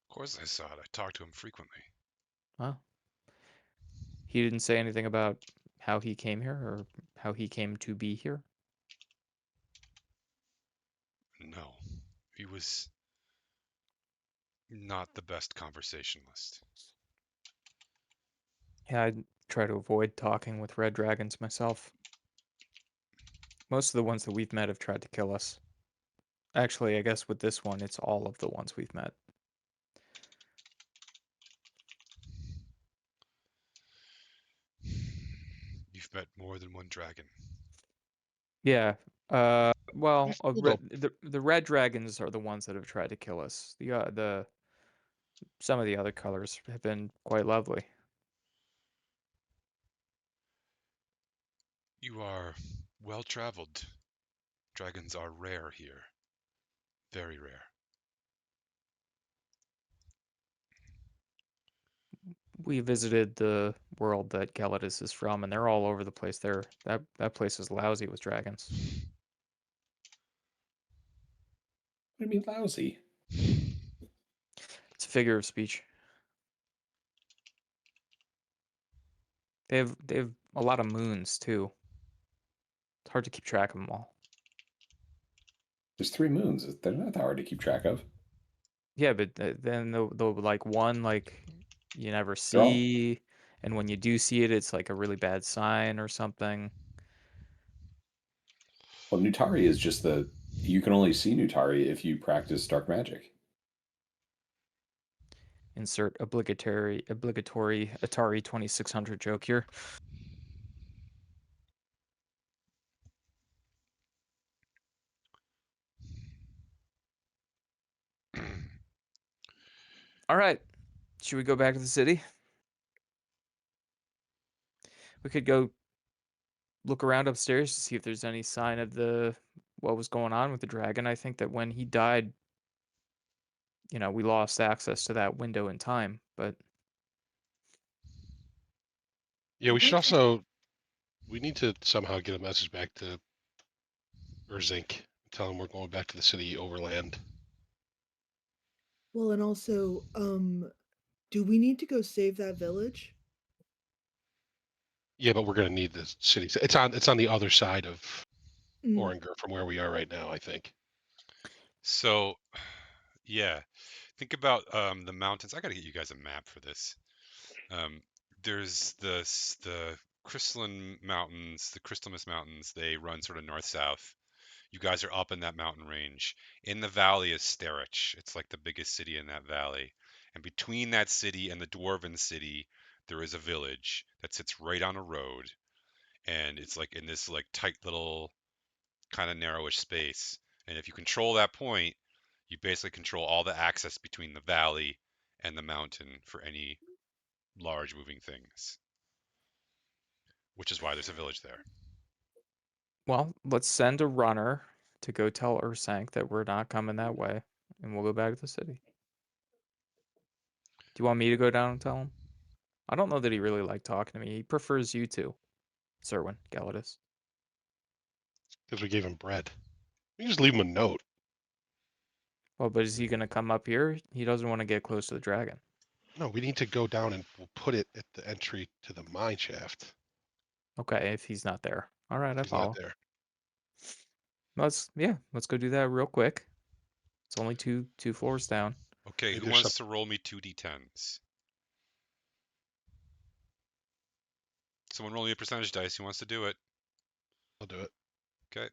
Of course I saw it. I talked to him frequently. Well, he didn't say anything about how he came here or how he came to be here. No, he was not the best conversationalist. Yeah, I try to avoid talking with red dragons myself. Most of the ones that we've met have tried to kill us. Actually, I guess with this one, it's all of the ones we've met. You've met more than one dragon. Yeah. Well, We'll go. the red dragons are the ones that have tried to kill us. The some of the other colors have been quite lovely. You are well traveled. Dragons are rare here. Very rare. We visited the world that Gelidus is from, and they're all over the place. That place is lousy with dragons. I mean, lousy. It's a figure of speech. They have a lot of moons too. It's hard to keep track of them all. There's 3 moons. They're not that hard to keep track of. Yeah, but then the like one like you never They're all see, and when you do see it, it's like a really bad sign or something. well. Nutari is just the. You can only see Nutari if you practice dark magic. Insert obligatory Atari 2600 joke here. All right, should we go back to the city? We could go look around upstairs to see if there's any sign of what was going on with the dragon. I think that when he died, we lost access to that window in time, but Yeah, I'd we should like to- also. We need to somehow get a message back to Urzink. Tell him we're going back to the city overland. Well, and also, do we need to go save that village? Yeah, but we're gonna need the city. It's on the other side of Mm, Oringer from where we are right now, I think. So, yeah, think about the mountains. I got to get you guys a map for this. There's the Crystalline Mountains, the Crystalmus Mountains. They run sort of north-south. You guys are up in that mountain range. In the valley is Sterich. It's like the biggest city in that valley. And between that city and the Dwarven city, there is a village that sits right on a road. And it's like in this like tight little kind of narrowish space. And if you control that point, you basically control all the access between the valley and the mountain for any large moving things, which is why there's a village there. well, let's send a runner to go tell Ursank that we're not coming that way, and we'll go back to the city. Do you want me to go down and tell him? I don't know that he really liked talking to me. He prefers you two, Serwin, Gelidus. Because we gave him bread. We can just leave him a note. Well, but is he going to come up here? He doesn't want to get close to the dragon. No, we need to go down and we'll put it at the entry to the mine shaft. Okay, if he's not there. All right, I He's follow. not there. Let's go do that real quick. It's only two floors down. Okay, Maybe who there's wants to roll me 2d10s? Someone roll me a percentage dice. Who wants to do it? I'll do it. Okay.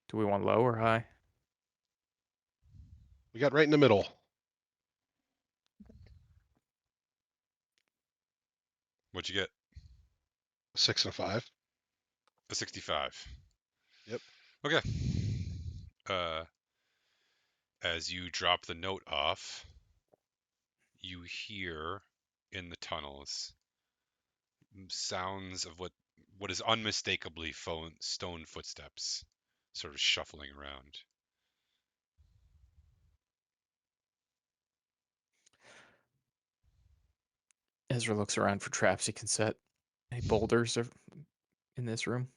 Do we want low or high? We got right in the middle. What'd you get? 6 and a 5. A 65. Yep. Okay. As you drop the note off, you hear in the tunnels sounds of what is unmistakably stone footsteps, sort of shuffling around. Ezra looks around for traps he can set. Any boulders in this room?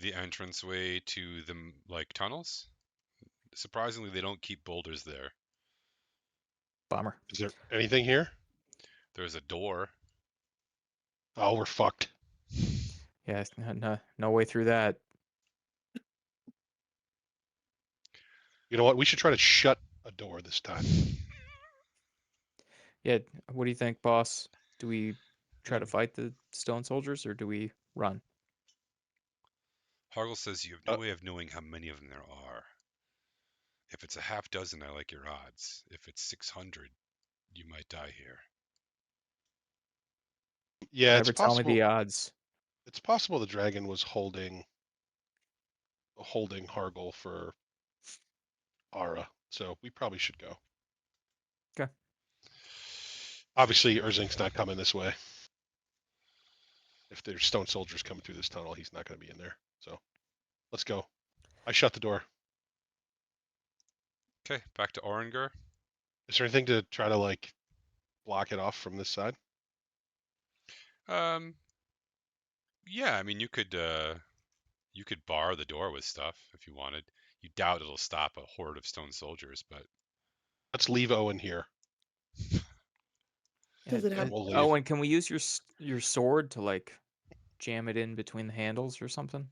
The entranceway to the like tunnels. Surprisingly, they don't keep boulders there. Bummer. Is there anything here? There's a door. Oh, we're fucked. Yeah, no way through that. You know what? We should try to shut a door this time. Yeah, what do you think, boss? Do we try to Mm. fight the stone soldiers or do we run? Hargle says you have no way of knowing how many of them there are. If it's a half dozen, I like your odds. If it's 600, you might die here. Yeah, it's Never tell me possible. the odds. It's possible the dragon was holding Hargle for Ara, so we probably should go. Okay. Obviously, Urzink's not coming this way. If there's stone soldiers coming through this tunnel, he's not going to be in there. So let's go. I shut the door. Okay, back to Oranger. Is there anything to try to like block it off from this side? Yeah, I mean you could bar the door with stuff if you wanted. You doubt it'll stop a horde of stone soldiers, but Let's leave Owen here. Does it have- We'll leave. Owen, can we use your sword to like jam it in between the handles or something?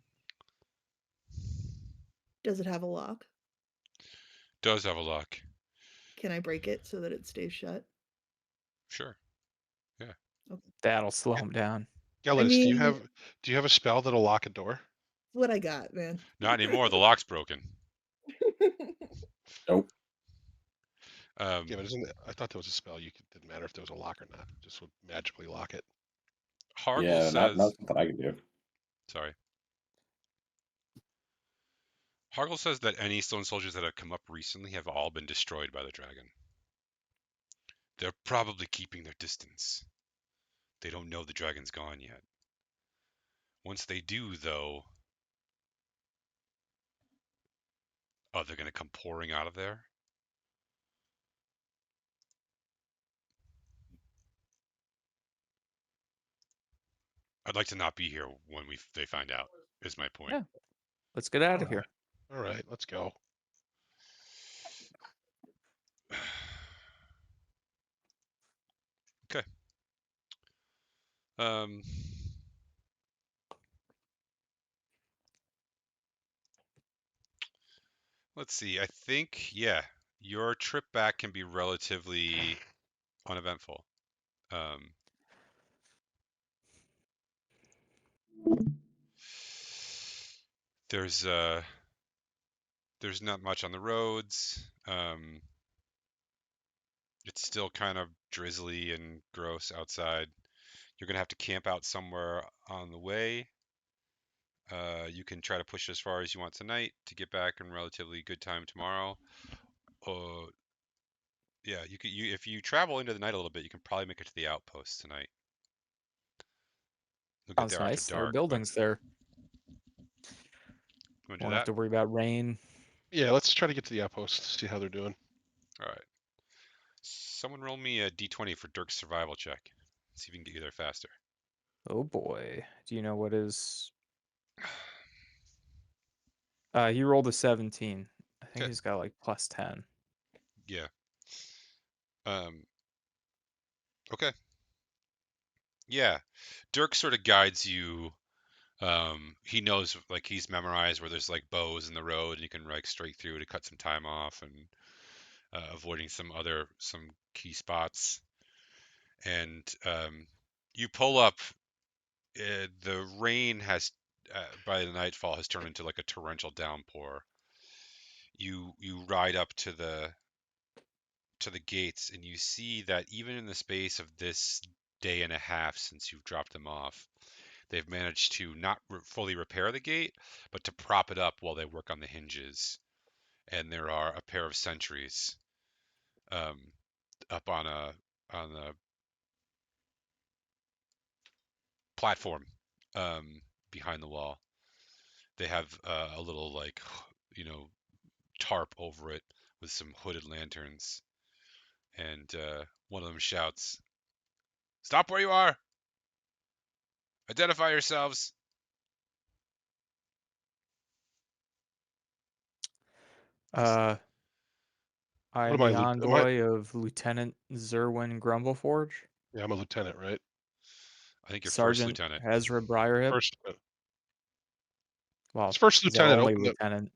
Does it have a lock? does have a lock. Can I break it so that it stays shut? Sure. That'll slow him down. Gellis, mean- do you have a spell that'll lock a door? What I got, man. Not anymore. The lock's broken. Nope. Yeah, but I thought there was a spell. Didn't matter if there was a lock or not. It just would magically lock it. Hargle Yeah, says. not something I can do. Sorry. Hargle says that any stone soldiers that have come up recently have all been destroyed by the dragon. They're probably keeping their distance. They don't know the dragon's gone yet. Once they do, though, they're going to come pouring out of there. I'd like to not be here when they find out, is my point. Yeah. Let's get out of here. All right, let's go. Okay. Let's see. I think, yeah, your trip back can be relatively uneventful. There's not much on the roads. It's still kind of drizzly and gross outside. You're gonna have to camp out somewhere on the way. You can try to push as far as you want tonight to get back in relatively good time tomorrow. Yeah, if you travel into the night a little bit, you can probably make it to the outpost tonight. You'll get Sounds there after nice. There are dark, buildings there. Wanna do Won't have that? to worry about rain. Yeah, let's try to get to the outpost, see how they're doing. All right. Someone roll me a d20 for Dirk's survival check. See if we can get you there faster. Oh boy. Do you know what is? He rolled a 17. I think Okay. he's got like plus 10. Yeah. Okay. Yeah. Dirk sort of guides you. He knows, like, he's memorized where there's like bows in the road and you can like straight through to cut some time off and avoiding some key spots. And you pull up. The rain has by the nightfall has turned into like a torrential downpour. You ride up to the gates and you see that even in the space of this day and a half since you've dropped them off, they've managed to not fully repair the gate, but to prop it up while they work on the hinges. And there are a pair of sentries up on the platform behind the wall. They have a little like tarp over it with some hooded lanterns, and one of them shouts, "Stop where you are! Identify yourselves!" I What am am I, the Lieu- am I- envoy of Lieutenant Zerwin Grumbleforge. Yeah, I'm a lieutenant, right? I think you're first Sergeant lieutenant. Ezra Briarhip. First, Well, it's first he's our lieutenant. only Open the lieutenant.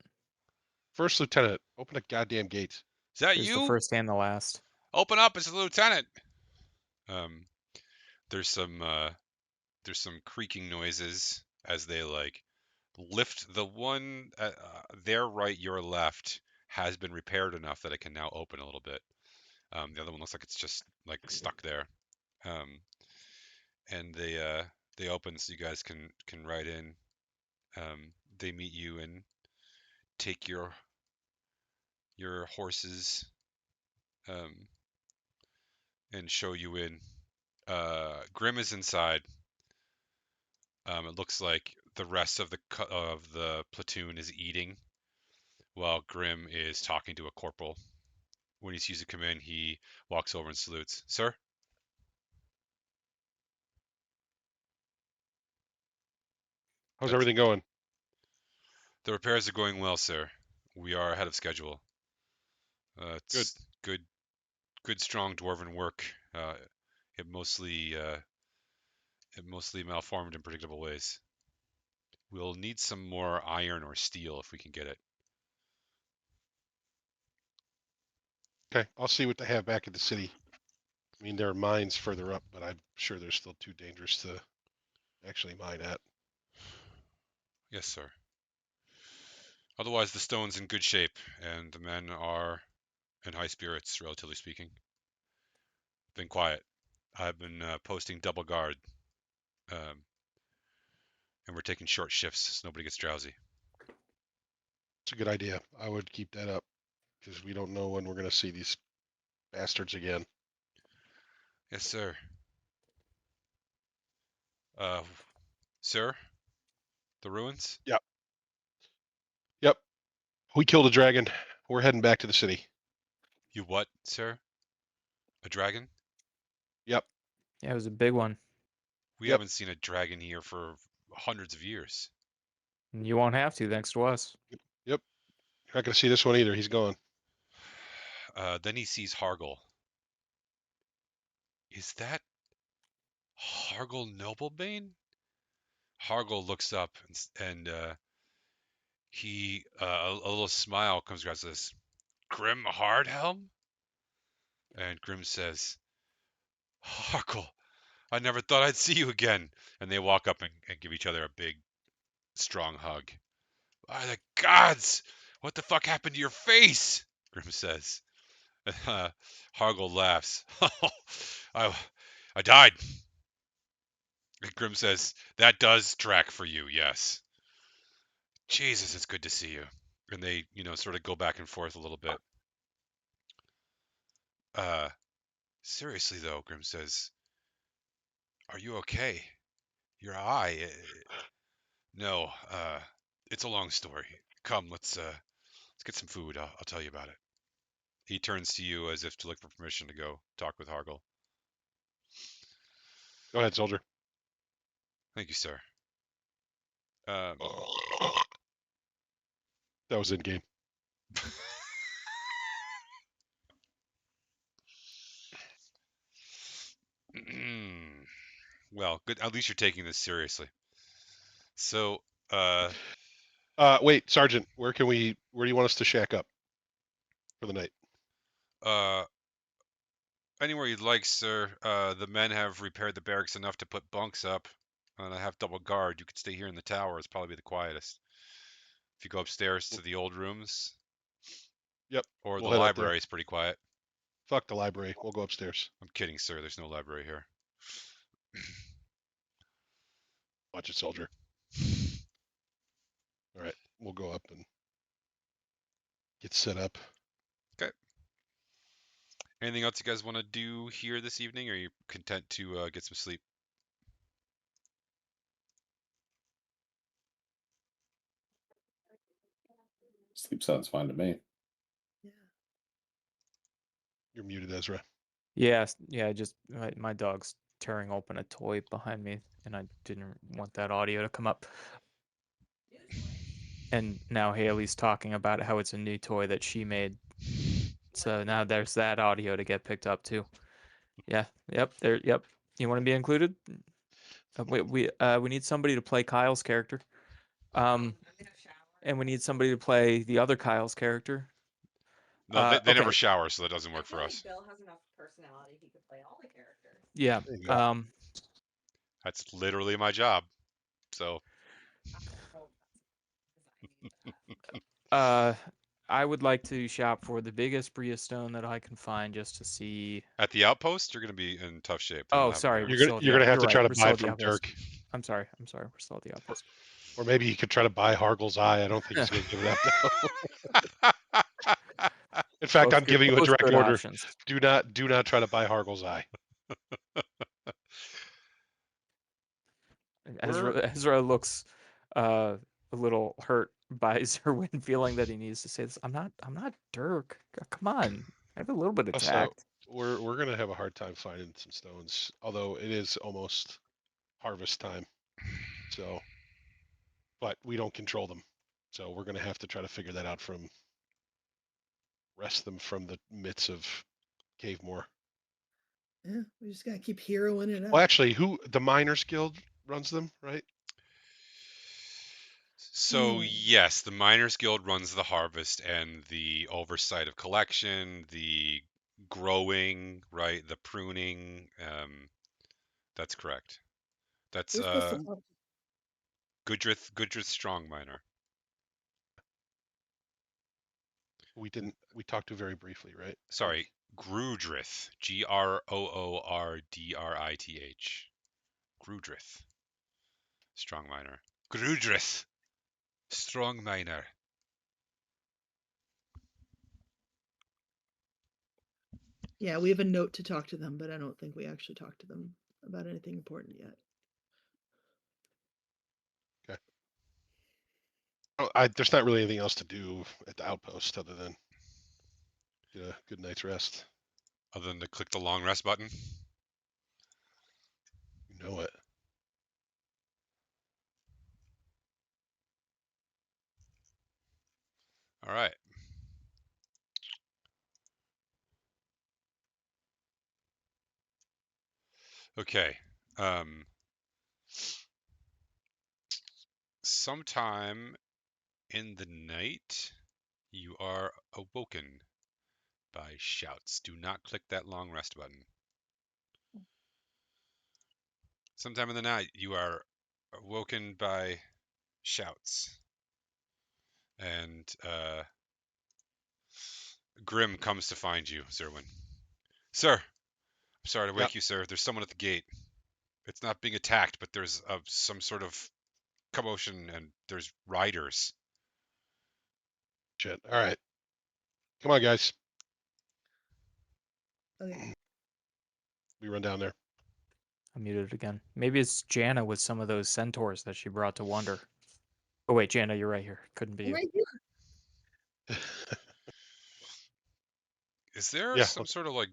first lieutenant. Open the goddamn gate. Is that There's the you? first and the last. Open up! It's the lieutenant. There's some creaking noises as they like lift the one their right, your left has been repaired enough that it can now open a little bit. The other one looks like it's just like stuck there. And they they open so you guys can ride in. They meet you and take your horses and show you in. Grim is inside. It looks like the rest of the platoon is eating, while Grim is talking to a corporal. When he sees you come in, he walks over and salutes. Sir? How's everything going? The repairs are going well, sir. We are ahead of schedule. It's good, strong dwarven work. It mostly malformed in predictable ways. We'll need some more iron or steel if we can get it. Okay, I'll see what they have back at the city. I mean, there are mines further up, but I'm sure they're still too dangerous to actually mine at. Yes, sir. Otherwise, the stone's in good shape, and the men are in high spirits, relatively speaking. Been quiet. I've been posting double guard, and we're taking short shifts so nobody gets drowsy. It's a good idea. I would keep that up because we don't know when we're going to see these bastards again. Yes, sir. Sir? The ruins? Yep. We killed a dragon. We're heading back to the city. You what, sir? A dragon? Yep. Yeah, it was a big one. We Yep. haven't seen a dragon here for hundreds of years. And you won't have to, thanks to us. Yep. You're not going to see this one either. He's gone. Then he sees Hargle. Is that Hargle Noblebane? Hargle looks up and he a little smile comes across this. Grim Hardhelm? And Grim says, Hargle, I never thought I'd see you again. And they walk up and give each other a big, strong hug. By the gods! What the fuck happened to your face? Grim says. Hargle laughs. I died. And Grim says, that does track for you, yes. Jesus, it's good to see you. And they, sort of go back and forth a little bit. Seriously though, Grim says, are you okay? Your eye. No, it's a long story. Come, let's get some food. I'll tell you about it. He turns to you as if to look for permission to go talk with Hargle. Go ahead, soldier. Thank you, sir. That was in game. Well, good. At least you're taking this seriously. So, wait, Sergeant, where do you want us to shack up for the night? Anywhere you'd like, sir. The men have repaired the barracks enough to put bunks up, and I have double guard. You could stay here in the tower. It's probably the quietest. If you go upstairs to the old rooms. Yep. Or we'll the library is pretty quiet. Fuck the library. We'll go upstairs. I'm kidding, sir. There's no library here. Watch it, soldier. All right, we'll go up and get set up. Okay. Anything else you guys want to do here this evening, or are you content to get some sleep? Sleep sounds fine to me. Yeah. You're muted, Ezra. Yeah, just my dog's tearing open a toy behind me, and I didn't want that audio to come up. And now Haley's talking about how it's a new toy that she made. So now there's that audio to get picked up too. Yeah, yep, yep. You want to be included? We need somebody to play Kyle's character. And we need somebody to play the other Kyle's character. No, they never okay. shower, so that doesn't work for us. Bill has enough personality; he could play all the characters. Yeah. That's literally my job. So. I would like to shop for the biggest Bria stone that I can find, just to see. At the outpost, you're going to be in tough shape. Oh, sorry. You're gonna have to try to buy it from Dirk. I'm sorry. We're still at the office. Or maybe he could try to buy Hargle's eye. I don't think he's going to give it up now. In fact, I'm giving you a Both direct good order. options. Do not try to buy Hargle's eye. Ezra looks a little hurt by Zerwin feeling that he needs to say this. I'm not Dirk. Come on. I have a little bit of Also, tact. we're going to have a hard time finding some stones, although it is almost harvest time. So, but we don't control them. So we're going to have to try to figure that out wrest them from the midst of Cavemore. Yeah, we just gotta keep heroing it up. Well, actually, the Miners Guild runs them, right? So yes, the Miners Guild runs the harvest and the oversight of collection, the growing, right, the pruning. That's correct. That's We're supposed to talk. Gudrith Strong Miner. We talked to very briefly, right? Sorry, Grudrith. Groordrith. Grudrith. Strong Miner. Grudrith. Strong Miner. Yeah, we have a note to talk to them, but I don't think we actually talked to them about anything important yet. There's not really anything else to do at the outpost other than get a good night's rest. Other than to click the long rest button. You know it. All right. Okay. Sometime in the night, you are awoken by shouts. Do not click that long rest button. Sometime in the night, you are awoken by shouts. And Grim comes to find you, Zerwin. Sir, I'm sorry to wake you, sir. There's someone at the gate. It's not being attacked, but there's some sort of commotion and there's riders. Shit. All right. Come on, guys. Okay. We run down there. I muted it again. Maybe it's Jana with some of those centaurs that she brought to Wonder. Oh wait, Jana, you're right here. Couldn't be you. Right here. Is there Yeah. some sort of like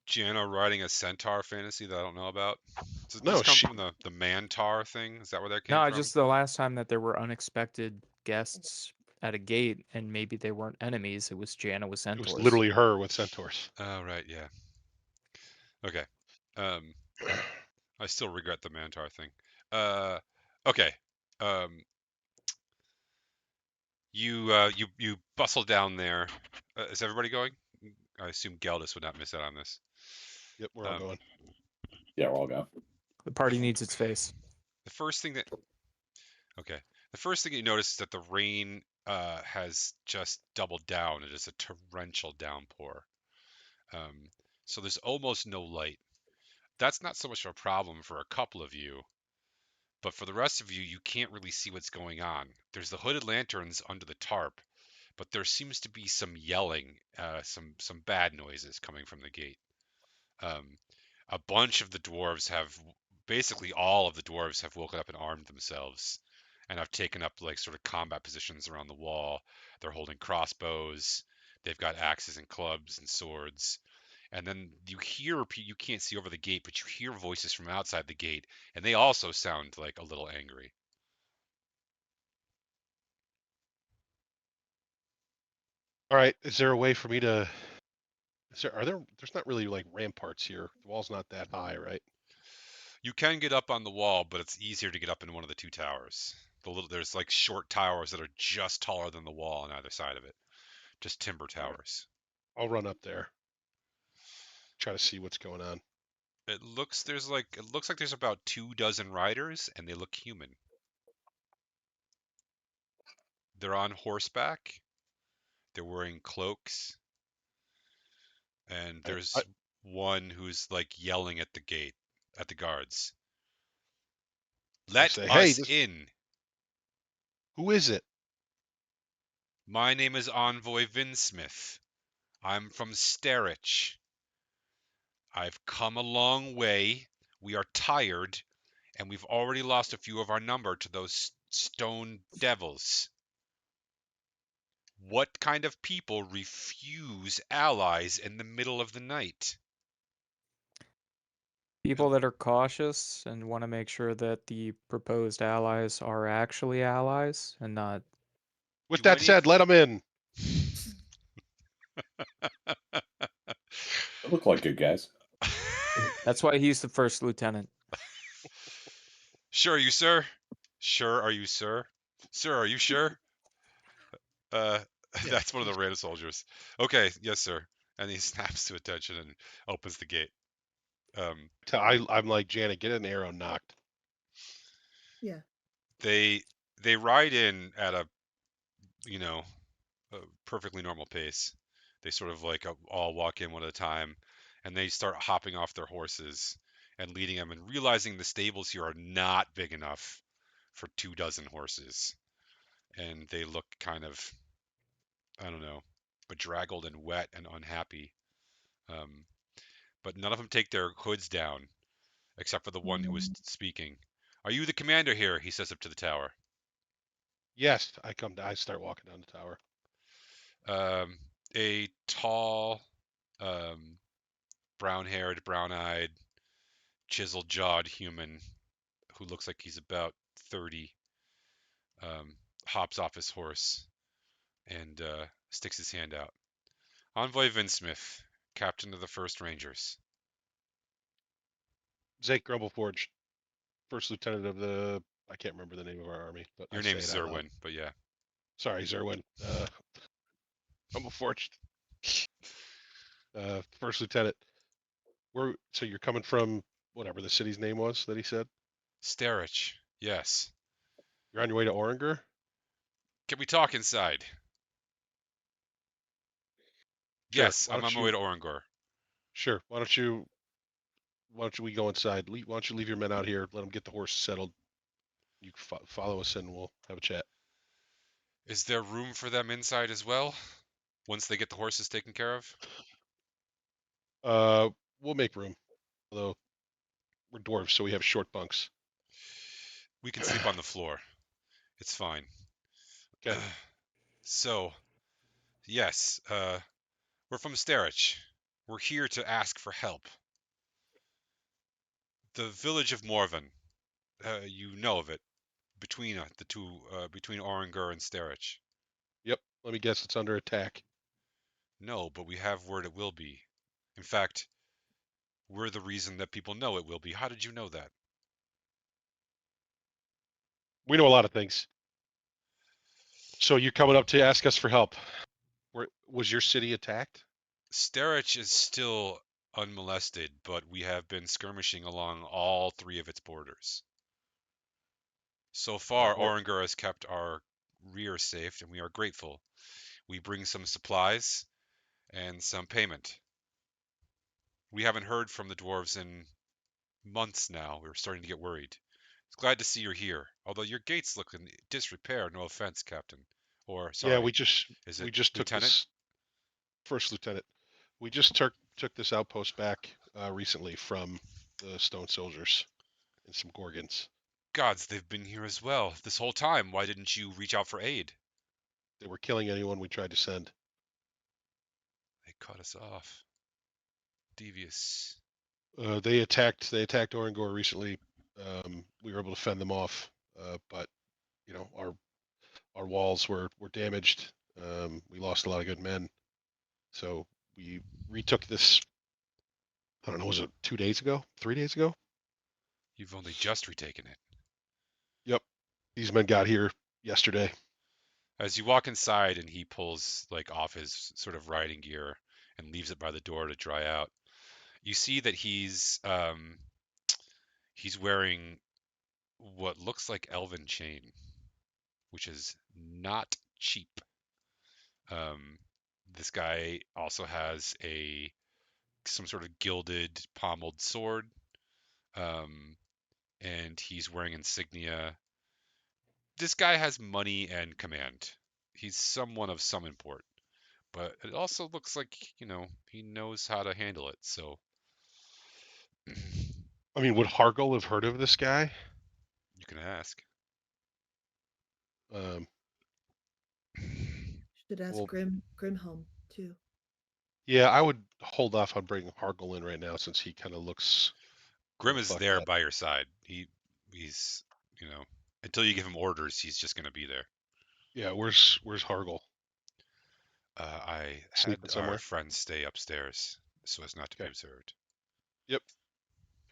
Jana riding a centaur fantasy that I don't know about? Does No, this come she- from the Mantar thing? Is that where that came No, from? just the last time that there were unexpected guests at a gate, and maybe they weren't enemies. It was Jana with It centaurs. was literally her with centaurs. Oh, right, yeah. Okay. I still regret the Mantar thing. Okay. You bustle down there. Is everybody going? I assume Geldis would not miss out on this. Yep, we're all going. Yeah, we're all go. The party needs its face. The first thing you notice is that the rain has just doubled down. It is a torrential downpour. So there's almost no light. That's not so much of a problem for a couple of you, but for the rest of you, you can't really see what's going on. There's the hooded lanterns under the tarp, but there seems to be some yelling, some bad noises coming from the gate. A bunch of the dwarves basically all of the dwarves have woken up and armed themselves and have taken up like sort of combat positions around the wall. They're holding crossbows. They've got axes and clubs and swords. And then you can't see over the gate, but you hear voices from outside the gate, and they also sound like a little angry. All right. Is there a way for me to? There's not really like ramparts here. The wall's not that high, right? You can get up on the wall, but it's easier to get up in one of the two towers. There's like short towers that are just taller than the wall on either side of it, just timber towers. I'll run up there. Try to see what's going on. It looks like there's about 24 riders, and they look human. They're on horseback. They're wearing cloaks, and there's one who's like yelling at the gate, at the guards. Let say, hey, us in. who is it? My name is Envoy Vinsmith. I'm from Sterich. I've come a long way. We are tired, and we've already lost a few of our number to those stone devils. What kind of people refuse allies in the middle of the night? People that are cautious and want to make sure that the proposed allies are actually allies and not. With Do that any said, let him in. They look like good guys. That's why he's the first lieutenant. Sure, are you, sir? Sure, are you, sir? Sir, are you sure? Yeah, That's one of the random soldiers. Okay, yes, sir. And he snaps to attention and opens the gate. I'm like, Janet, get an arrow knocked. Yeah. They ride in at a a perfectly normal pace. They sort of like all walk in one at a time, and they start hopping off their horses and leading them, and realizing the stables here are not big enough for 24 horses, and they look kind of, I don't know, bedraggled and wet and unhappy. Um, but none of them take their hoods down, except for the one who was speaking. Are you the commander here? He says up to the tower. Yes, I start walking down the tower. A tall, um, brown-haired, brown-eyed, chisel-jawed human who looks like he's about 30 hops off his horse and sticks his hand out. Envoy Vinsmith, captain of the 1st Rangers. Zake Grumbleforge, first lieutenant of the. I can't remember the name of our army, but Your I say name's it out loud. Zerwin, but yeah. Sorry, Zerwin. Grumbleforge, first lieutenant. So you're coming from whatever the city's name was that he said. Sterich, yes. You're on your way to Oringer. Can we talk inside? Sure. Yes, I'm on my way to Orangor. Sure. Why don't we go inside? Why don't you leave your men out here? Let them get the horse settled. You follow us and we'll have a chat. Is there room for them inside as well? Once they get the horses taken care of? We'll make room. Although we're dwarves, so we have short bunks. We can sleep on the floor. It's fine. Okay. So, yes, we're from Sterich. We're here to ask for help. The village of Morven, you know of it, between the two, between Oringer and Sterich. Yep. Let me guess, it's under attack. No, but we have word it will be. In fact, we're the reason that people know it will be. How did you know that? We know a lot of things. So you're coming up to ask us for help. Was your city attacked? Sterich is still unmolested, but we have been skirmishing along all 3 of its borders. So far, Oringer has kept our rear safe, and we are grateful. We bring some supplies and some payment. We haven't heard from the dwarves in months now. We're starting to get worried. Glad to see you're here. Although your gates look in disrepair. No offense, Captain. Or sorry, Yeah, we just took Lieutenant? this first lieutenant. We just took this outpost back recently from the stone soldiers and some gorgons. Gods, they've been here as well this whole time. Why didn't you reach out for aid? They were killing anyone we tried to send. They cut us off. Devious. They attacked Orangor recently. We were able to fend them off, but our walls were damaged. We lost a lot of good men, so we retook this. I don't know, was it 2 days ago, 3 days ago? You've only just retaken it. Yep, these men got here yesterday. As you walk inside and he pulls like off his sort of riding gear and leaves it by the door to dry out, you see that he's wearing what looks like elven chain, which is not cheap. This guy also has some sort of gilded pommeled sword, um, and he's wearing insignia. This guy has money and command. He's someone of some import, but it also looks like, he knows how to handle it. So I mean, would Hargle have heard of this guy? you can ask. Um, Should ask Well- Grimhelm too. yeah, I would hold off on bringing Hargle in right now since he kind of looks. Grim is fucked there up. by your side. He's, until you give him orders, he's just going to be there. Yeah, where's Hargle? I Sleeping had somewhere? our friends stay upstairs so as not to be Okay. observed.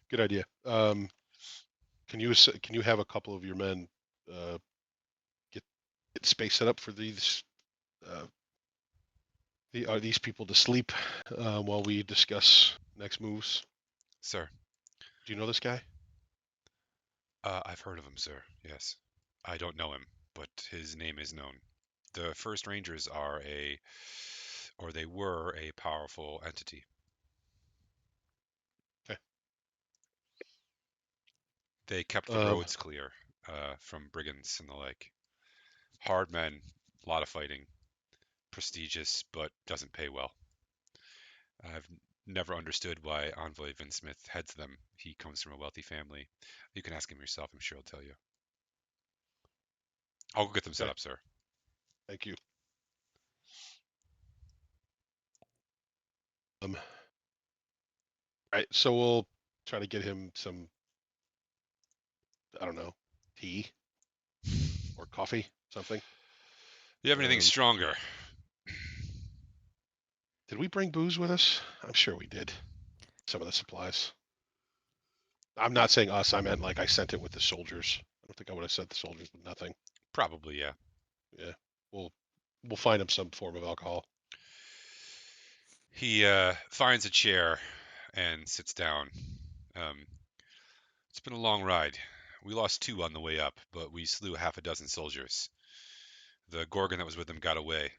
Good idea. Can you have a couple of your men get space set up for these these people to sleep while we discuss next moves? Sir, Do you know this guy? I've heard of him, sir. Yes. I don't know him, but his name is known. The First Rangers they were a powerful entity. Okay. They kept the roads clear from brigands and the like. Hard men, a lot of fighting, prestigious, but doesn't pay well. I've never understood why Envoy Vinsmith heads them. He comes from a wealthy family. You can ask him yourself. I'm sure he'll tell you. I'll go get them set Okay. up, sir. Thank you. All right, so we'll try to get him some, I don't know, tea or coffee, something. You have anything Um, stronger? Did we bring booze with us? I'm sure we did. Some of the supplies. I'm not saying us. I meant like I sent it with the soldiers. I don't think I would have sent the soldiers with nothing. Probably, yeah. Yeah, we'll find him some form of alcohol. He finds a chair and sits down. It's been a long ride. We lost 2 on the way up, but we slew half a dozen soldiers. The Gorgon that was with them got away.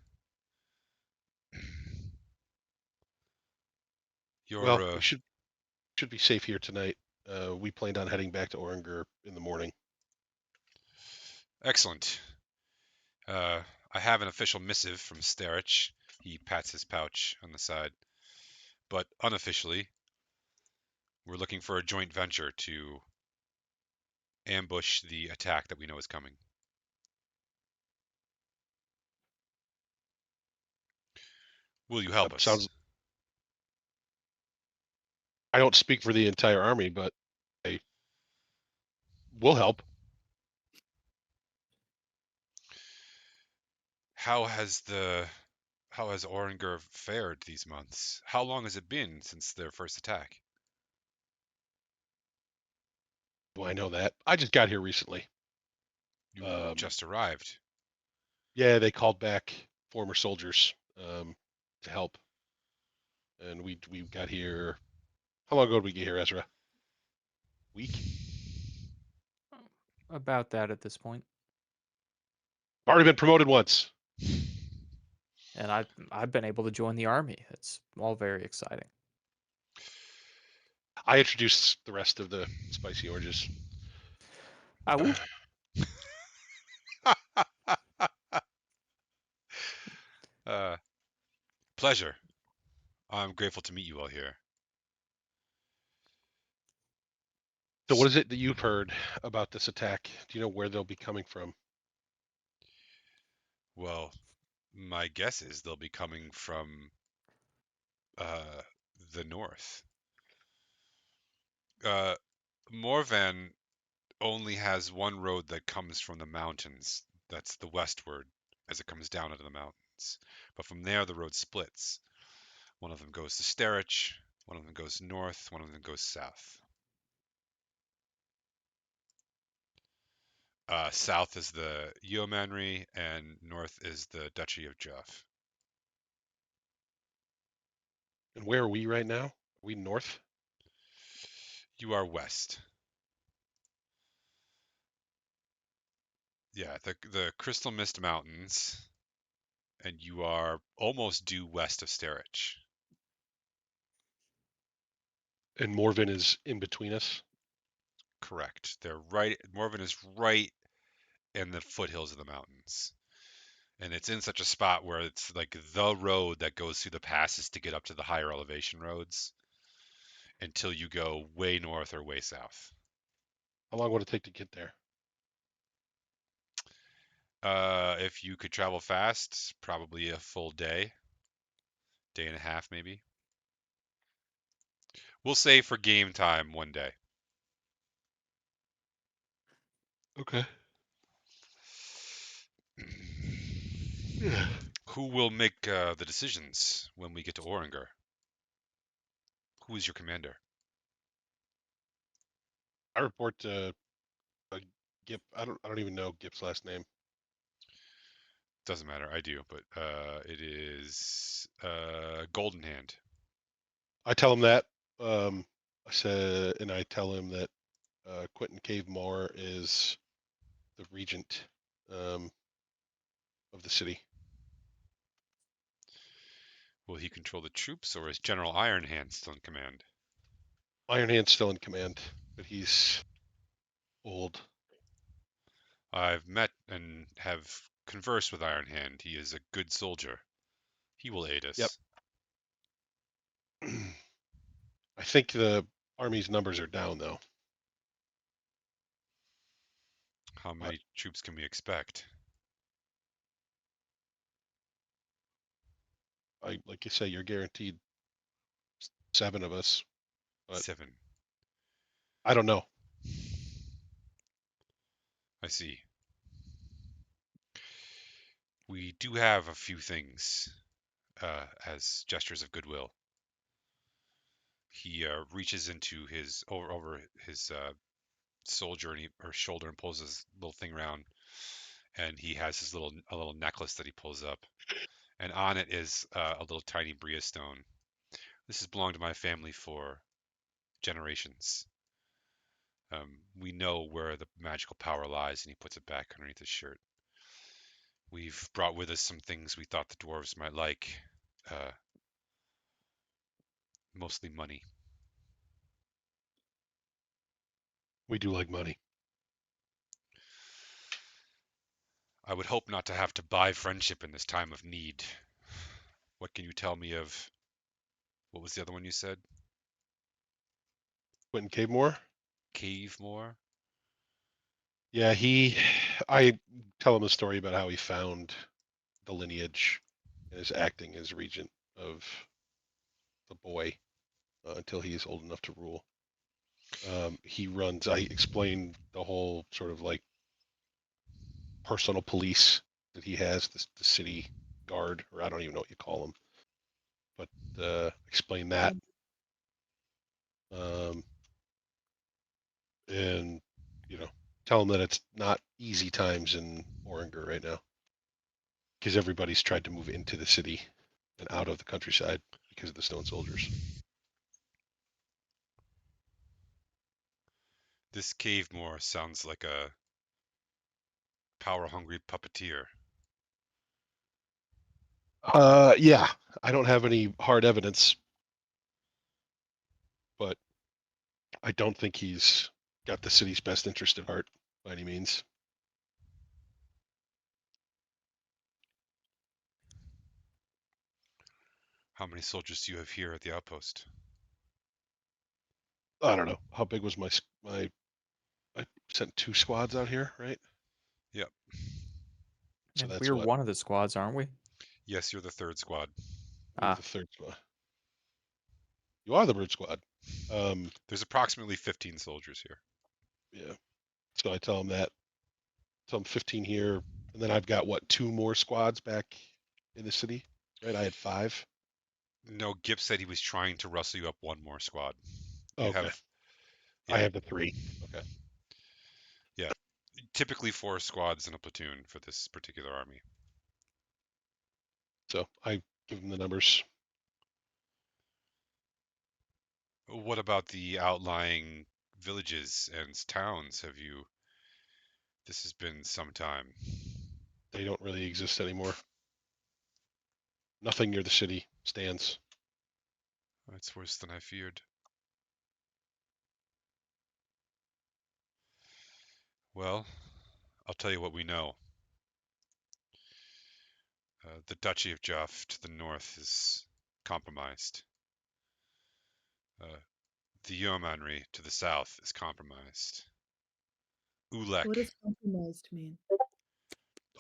Well, You're we should be safe here tonight. We planned on heading back to Oringer in the morning. excellent. I have an official missive from Sterich. He pats his pouch on the side. But unofficially, we're looking for a joint venture to ambush the attack that we know is coming. Will you help us? Sounds. I don't speak for the entire army, but we'll help. How has Oringer fared these months? How long has it been since their first attack? Do I know that? I just got here recently. You just arrived. Yeah, they called back former soldiers to help, and we got here. How long ago did we get here, Ezra? Week. About that at this point. Already been promoted once. And I've been able to join the army. It's all very exciting. I introduced the rest of the spicy oranges. Ow. Pleasure. I'm grateful to meet you all here. So, what is it that you've heard about this attack? Do you know where they'll be coming from? Well, my guess is they'll be coming from the north. Morvan only has one road that comes from the mountains. That's the westward as it comes down into the mountains. But from there, the road splits. One of them goes to Sterich, one of them goes north, one of them goes south. South is the Yeomanry, and north is the Duchy of Juff. And where are we right now? Are we north? You are west. Yeah, the Crystal Mist Mountains, and you are almost due west of Sterich. And Morven is in between us. Correct. They're right. Morven is right in the foothills of the mountains. And it's in such a spot where it's like the road that goes through the passes to get up to the higher elevation roads until you go way north or way south. How long would it take to get there? If you could travel fast, probably a full day, day and a half maybe. We'll say for game time, 1 day. Okay. Yeah. Who will make the decisions when we get to Oringer? Who is your commander? I report to Gip. I don't even know Gip's last name. Doesn't matter. I do, but it is Golden Hand. I tell him that. I tell him that Quentin Cavemore is the regent of the city. Will he control the troops, or is General Iron Hand still in command? Iron Hand's still in command, but he's old. I've met and have conversed with Iron Hand. He is a good soldier. He will aid us. Yep. I think the army's numbers are down, though. How many troops can we expect? Like you say, you're guaranteed 7 of us. But 7. I don't know. I see. We do have a few things as gestures of goodwill. He reaches into his over his soldier or shoulder and pulls his little thing around, and he has his a little necklace that he pulls up, and on it is a little tiny Bria stone. This has belonged to my family for generations. We know where the magical power lies, and he puts it back underneath his shirt. We've brought with us some things we thought the dwarves might like, mostly money. We do like money. I would hope not to have to buy friendship in this time of need. What can you tell me of... What was the other one you said? Quentin Cavemore? Cavemore? Yeah, I tell him a story about how he found the lineage and is acting as regent of the boy until he is old enough to rule. I explained the whole sort of like personal police that he has, the city guard, or I don't even know what you call them, but explain that. And, tell him that it's not easy times in Oringer right now because everybody's tried to move into the city and out of the countryside because of the stone soldiers. This Cavemore sounds like a power-hungry puppeteer. Yeah, I don't have any hard evidence, but I don't think he's got the city's best interest at heart by any means. How many soldiers do you have here at the outpost? I don't know. How big was I sent 2 squads out here, right? Yep. So And that's we're what? one of the squads, aren't we? Yes, you're the third squad. You're the 3rd squad. You are the bird squad. There's approximately 15 soldiers here. Yeah. So I tell him that. Tell him 15 here, and then I've got 2 more squads back in the city, right? I had 5. No, Gip said he was trying to rustle you up one more squad. You Okay. have, I have the 3. Okay. yeah, typically 4 squads in a platoon for this particular army. So I give him the numbers. What about the outlying villages and towns? This has been some time. They don't really exist anymore. Nothing near the city stands. That's worse than I feared. Well, I'll tell you what we know. The Duchy of Juff to the north is compromised. The Yeomanry to the south is compromised. What Ulek, does compromised mean?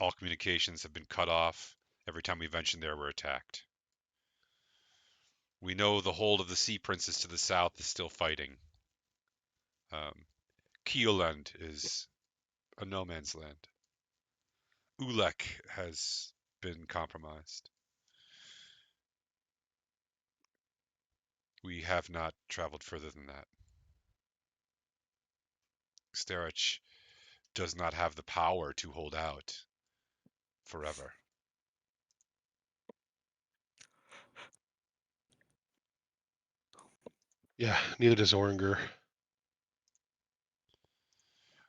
all communications have been cut off. Every time we venture there, we're attacked. We know the hold of the Sea Princes to the south is still fighting. Kioland is a no man's land. Ulek has been compromised. We have not traveled further than that. Sterich does not have the power to hold out forever. Yeah, neither does Oringer.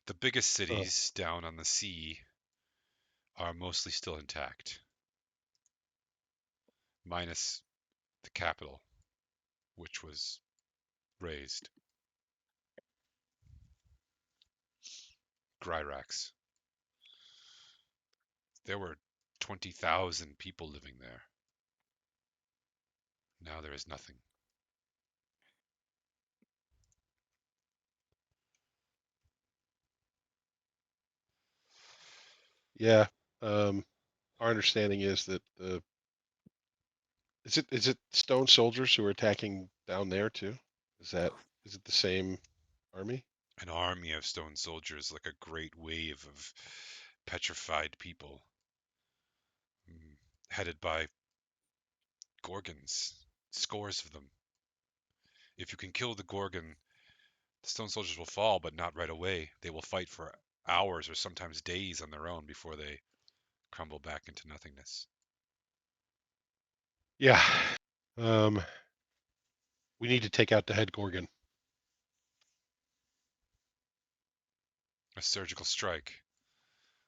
The biggest cities down on the sea are mostly still intact, minus the capital, which was razed. Gryrax. There were 20,000 people living there. Now there is nothing. Yeah. Our understanding is that is it stone soldiers who are attacking down there too? Is it the same army? An army of stone soldiers, like a great wave of petrified people, headed by Gorgons, scores of them. If you can kill the Gorgon, the stone soldiers will fall, but not right away. They will fight for hours or sometimes days on their own before they crumble back into nothingness. Yeah. We need to take out the head Gorgon. A surgical strike.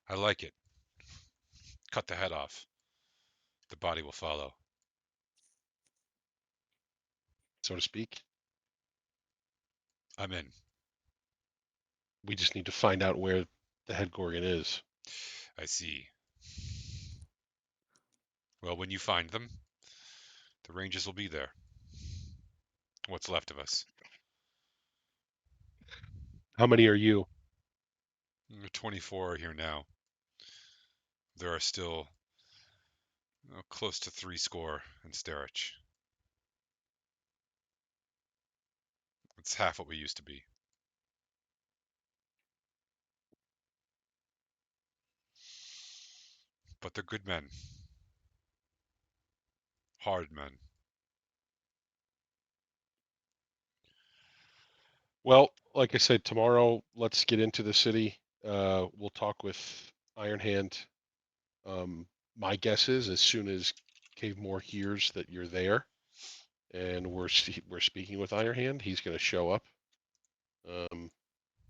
I like it. Cut the head off. The body will follow. So to speak. I'm in. We just need to find out where the head Gorgon is. I see. Well, when you find them, the Rangers will be there. What's left of us? How many are you? 24 are here now. There are still close to 30 in Sterich. It's half what we used to be. But they're good men. Hard men. Well, like I said, tomorrow let's get into the city. We'll talk with Iron Hand. My guess is as soon as Cave Moore hears that you're there, and we're speaking with Iron Hand, he's going to show up.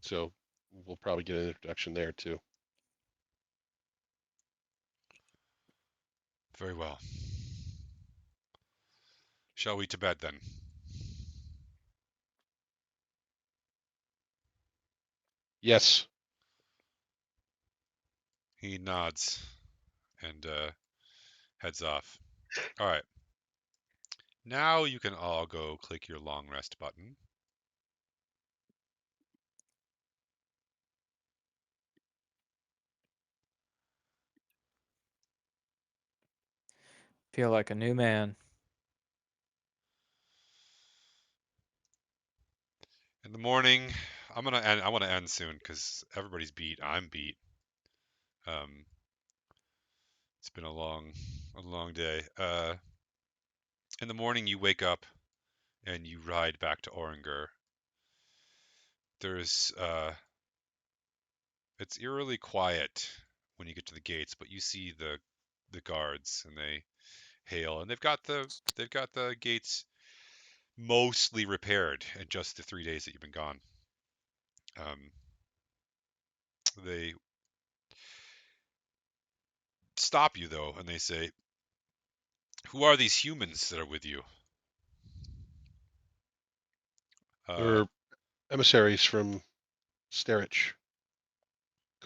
So we'll probably get an introduction there too. Very well. Shall we to bed then? Yes. He nods and heads off. All right. Now you can all go click your long rest button. Feel like a new man. In the morning, I'm gonna end. I want to end soon because everybody's beat. I'm beat. It's been a long day. In the morning, you wake up and you ride back to Oringer. There's it's eerily quiet when you get to the gates, but you see the guards and they hail, and they've got the gates mostly repaired in just the 3 days that you've been gone. They stop you though, and they say, "Who are these humans that are with you?" They're emissaries from Sterich.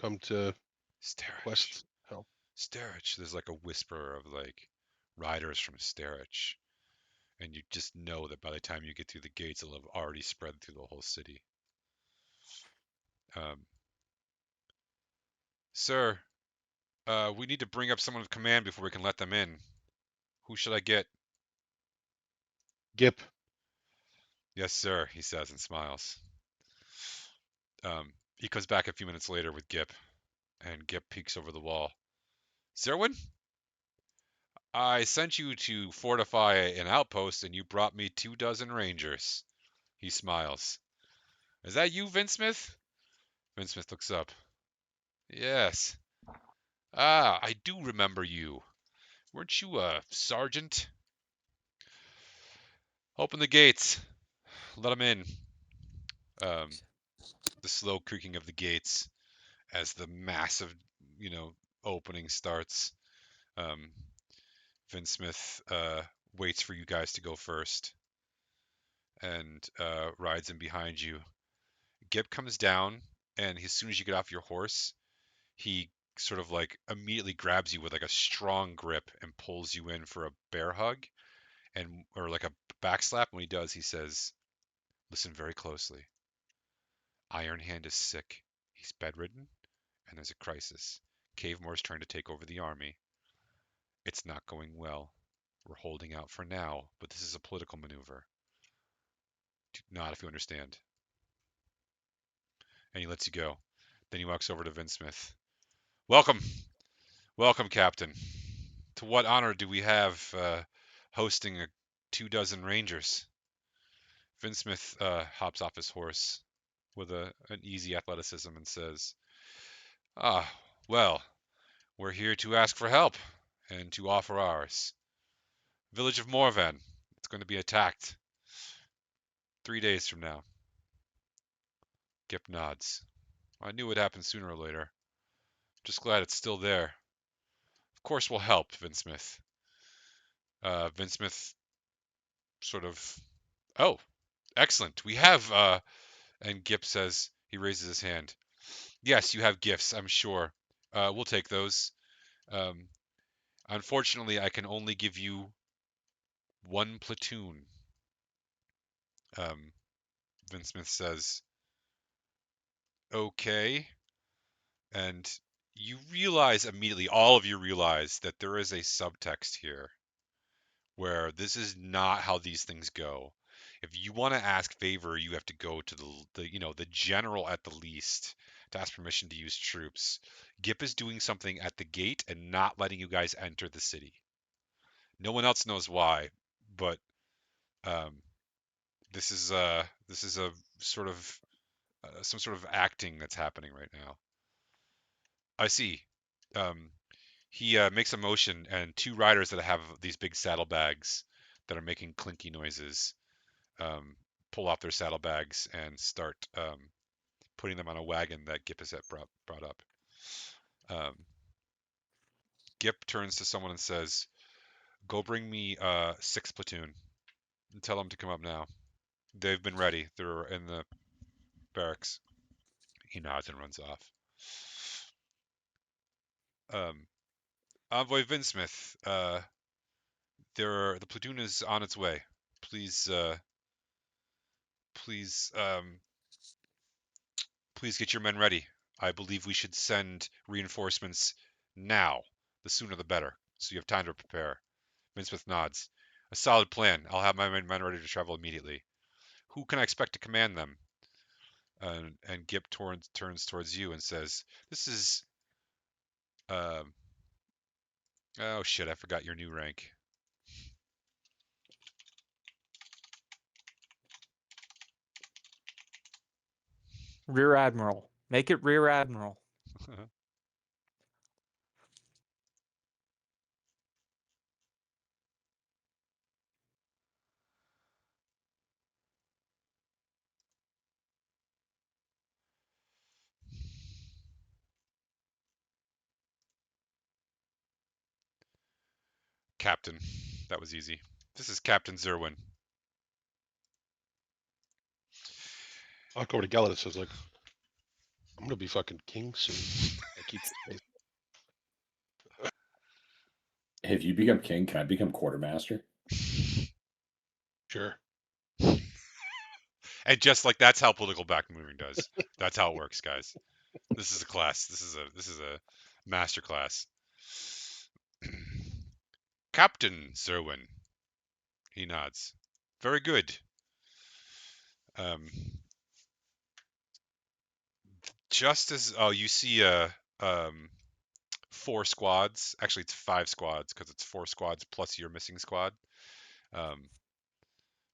come to Sterich. request help. Sterich. There's like a whisper of like riders from Sterich. And you just know that by the time you get through the gates, it'll have already spread through the whole city. Sir, we need to bring up someone of command before we can let them in. Who should I get? Gip. Yes, sir, he says and smiles. He comes back a few minutes later with Gip, and Gip peeks over the wall. Zerwin? I sent you to fortify an outpost, and you brought me 24 rangers. He smiles. Is that you, Vinsmith? Vinsmith looks up. Yes. Ah, I do remember you. Weren't you a sergeant? Open the gates. Let them in. The slow creaking of the gates as the massive, opening starts. Vinsmith waits for you guys to go first and rides in behind you. Gip comes down, and as soon as you get off your horse, he sort of like immediately grabs you with like a strong grip and pulls you in for a bear hug or like a back slap. When he does, he says, "Listen very closely. Iron Hand is sick. He's bedridden, and there's a crisis. Cavemore's trying to take over the army. It's not going well. We're holding out for now, but this is a political maneuver. Not if you understand." And he lets you go. Then he walks over to Vinsmith. Welcome. Welcome, Captain. To what honor do we have hosting 24 rangers? Vinsmith hops off his horse with an easy athleticism and says, "Ah, well, we're here to ask for help and to offer ours. Village of Morvan. It's going to be attacked 3 days from now." Gip nods. I knew it would happen sooner or later. Just glad it's still there. Of course we'll help, Vinsmith. Vinsmith sort of, oh, excellent. We have, and Gip says, he raises his hand. Yes, you have gifts, I'm sure. We'll take those. Um, Unfortunately, I can only give you 1 platoon. Vinsmith says, okay. And you realize immediately, all of you realize that there is a subtext here where this is not how these things go. If you want to ask favor, you have to go to the general at the least to ask permission to use troops. Gip is doing something at the gate and not letting you guys enter the city. No one else knows why, but this is a sort of some sort of acting that's happening right now. I see. He makes a motion, and 2 riders that have these big saddlebags that are making clinky noises pull off their saddlebags and start putting them on a wagon that Gip has brought up. Gip turns to someone and says, "Go bring me 6th platoon and tell them to come up now. They've been ready. They're in the barracks." He nods and runs off. Envoy Vinsmith, the platoon is on its way. Please, please get your men ready. I believe we should send reinforcements now. The sooner the better, so you have time to prepare. Vinsmith nods. A solid plan. I'll have my men ready to travel immediately. Who can I expect to command them? And Gip turns towards you and says, "This is, oh shit, I forgot your new rank." Rear Admiral. Make it Rear Admiral. Captain. That was easy. This is Captain Zerwin. I'll go over to Gelidus. I was like, I'm gonna be fucking king soon. I keep this place. If you become king, can I become quartermaster? Sure. And just like that's how political back moving does. That's how it works, guys. This is a class. This is a master class. Captain Zerwin. He nods. Very good. Just as you see um 4 squads. Actually, it's 5 squads because it's 4 squads plus your missing squad. Um,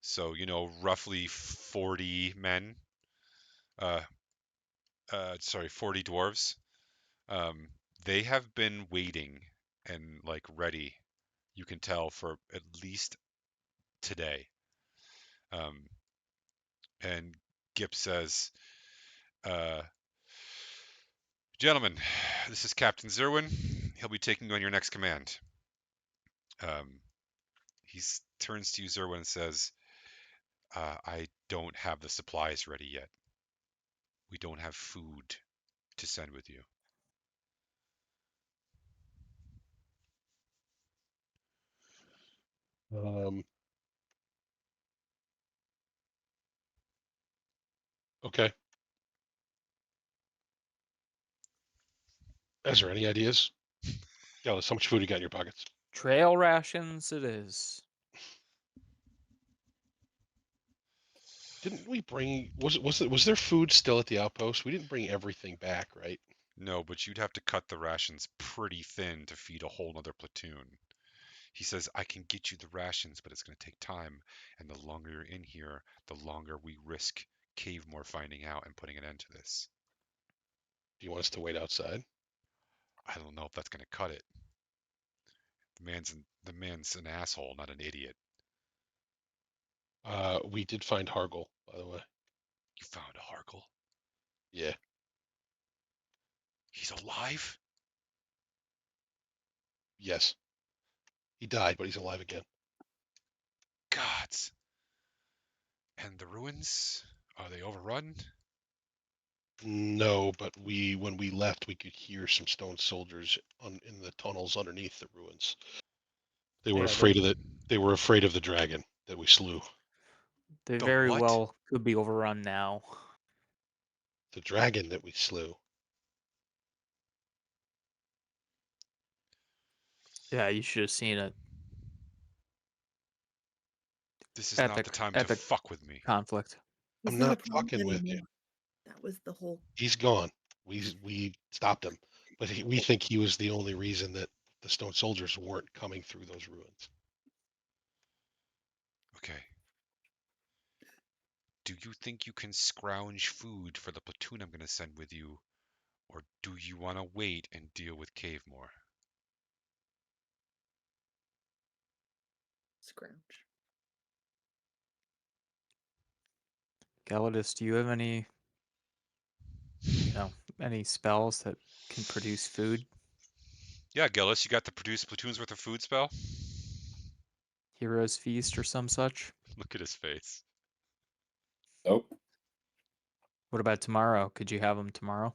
so roughly 40 men. Uh, sorry, 40 dwarves. Um, they have been waiting and like ready. You can tell for at least today. Um, and Gip says, uh, "Gentlemen, this is Captain Zerwin. He'll be taking on your next command." Um, he turns to you, Zerwin, and says, "I don't have the supplies ready yet. We don't have food to send with you." Okay. Is there any ideas? Yeah, how much food you got in your pockets? Trail rations it is. Didn't we bring? Was there food still at the outpost? We didn't bring everything back, right? No, but you'd have to cut the rations pretty thin to feed a whole nother platoon. He says, "I can get you the rations, but it's going to take time. And the longer you're in here, the longer we risk Cavemore finding out and putting an end to this." Do you want us to wait outside? I don't know if that's going to cut it. The man's an asshole, not an idiot. We did find Hargle, by the way. You found a Harkle? Yeah. He's alive? Yes. He died, but he's alive again. Gods. And the ruins? Are they overrun? No, but when we left, we could hear some stone soldiers in the tunnels underneath the ruins. They were Yeah, afraid of the. They were afraid of the dragon that we slew. they The very what? well could be overrun now. The dragon that we slew. Yeah, you should have seen it. This is not the time to Epic fuck with me. conflict. He's I'm not a not problem fucking with you. anymore. That was the whole. He's gone. We stopped him, but we think he was the only reason that the stone soldiers weren't coming through those ruins. Okay. Do you think you can scrounge food for the platoon I'm going to send with you? Or do you want to wait and deal with Cavemore? Scrounge. Gelidus, do you have any any spells that can produce food? Yeah, Gillis, you got the produce platoon's worth of food spell? Hero's Feast or some such? Look at his face. Nope. What about tomorrow? Could you have them tomorrow?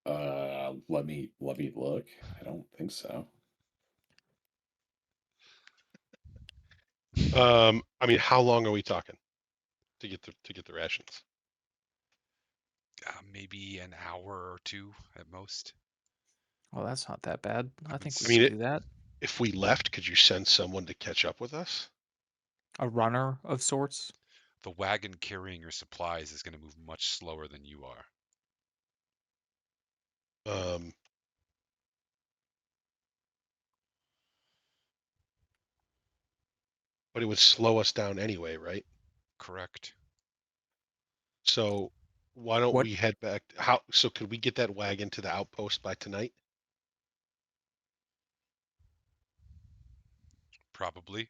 Let me look. I don't think so. I mean, how long are we talking to get the rations? Maybe an hour or two at most. Well, that's not that bad. I think we I mean, could do that. if we left, could you send someone to catch up with us? A runner of sorts. The wagon carrying your supplies is going to move much slower than you are. But it would slow us down anyway, right? Correct. So why don't What we head back? How? So could we get that wagon to the outpost by tonight? Probably.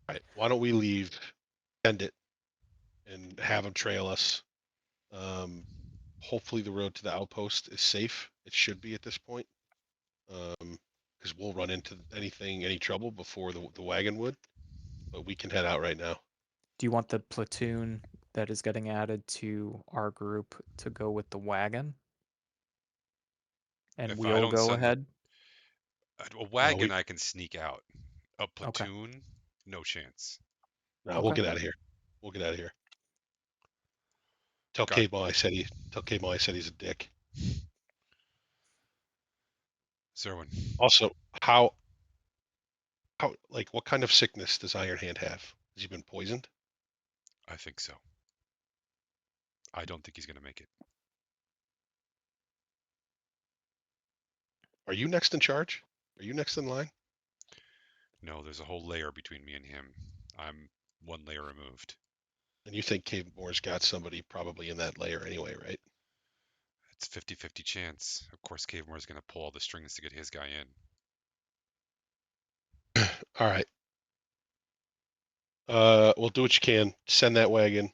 All right. Why don't we leave, send it, and have them trail us? Hopefully the road to the outpost is safe. It should be at this point. Because we'll run into any trouble before the wagon would. But we can head out right now. do you want the platoon that is getting added to our group to go with the wagon. And If I we'll don't go send ahead. a wagon, I can sneak out. A platoon, no chance. No, we'll Okay. get out of here. We'll get out of here. Tell Got it. Cable I said he's a dick. Zerwin. Also, like, what kind of sickness does Iron Hand have? Has he been poisoned? I think so. I don't think he's going to make it. Are you next in charge? Are you next in line? No, there's a whole layer between me and him. I'm one layer removed. And you think Cave Moore's got somebody probably in that layer anyway, right? It's 50-50 chance. Of course, Cavemore's going to pull all the strings to get his guy in. All right. Well, do what you can. Send that wagon.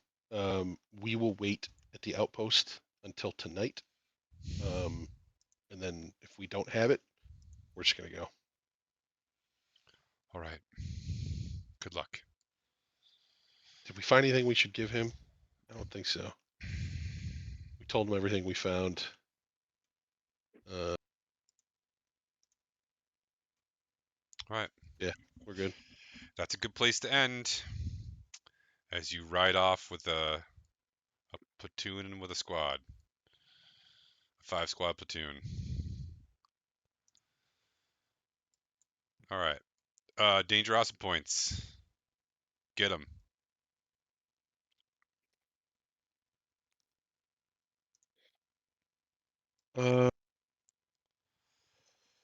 We will wait at the outpost until tonight. And then if we don't have it, we're just gonna go. All right. Good luck. Did we find anything we should give him? I don't think so. We told him everything we found. All right. Yeah, we're good. That's a good place to end. As you ride off with a platoon and with a squad. A 5-squad platoon. All right. Dangerous points. Get them.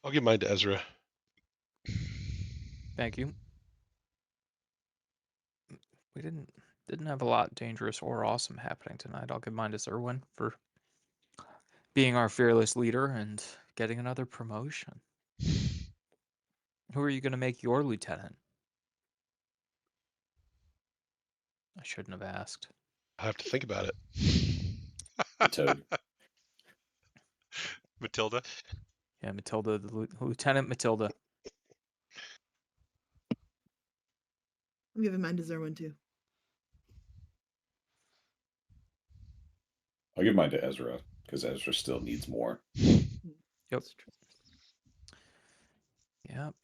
I'll give mine to Ezra. Thank you. We didn't have a lot dangerous or awesome happening tonight. I'll give mine to Zerwin for being our fearless leader and getting another promotion. Who are you going to make your lieutenant? I shouldn't have asked. I have to think about it. The toad. Matilda. Yeah, Matilda, Lieutenant Matilda. I'm giving mine to Zerwin too. I'll give mine to Ezra because Ezra still needs more. Yep. That's true. Yep.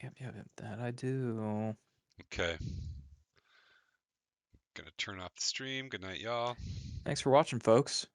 That I do. Okay. Gonna turn off the stream. Good night, y'all. Thanks for watching, folks.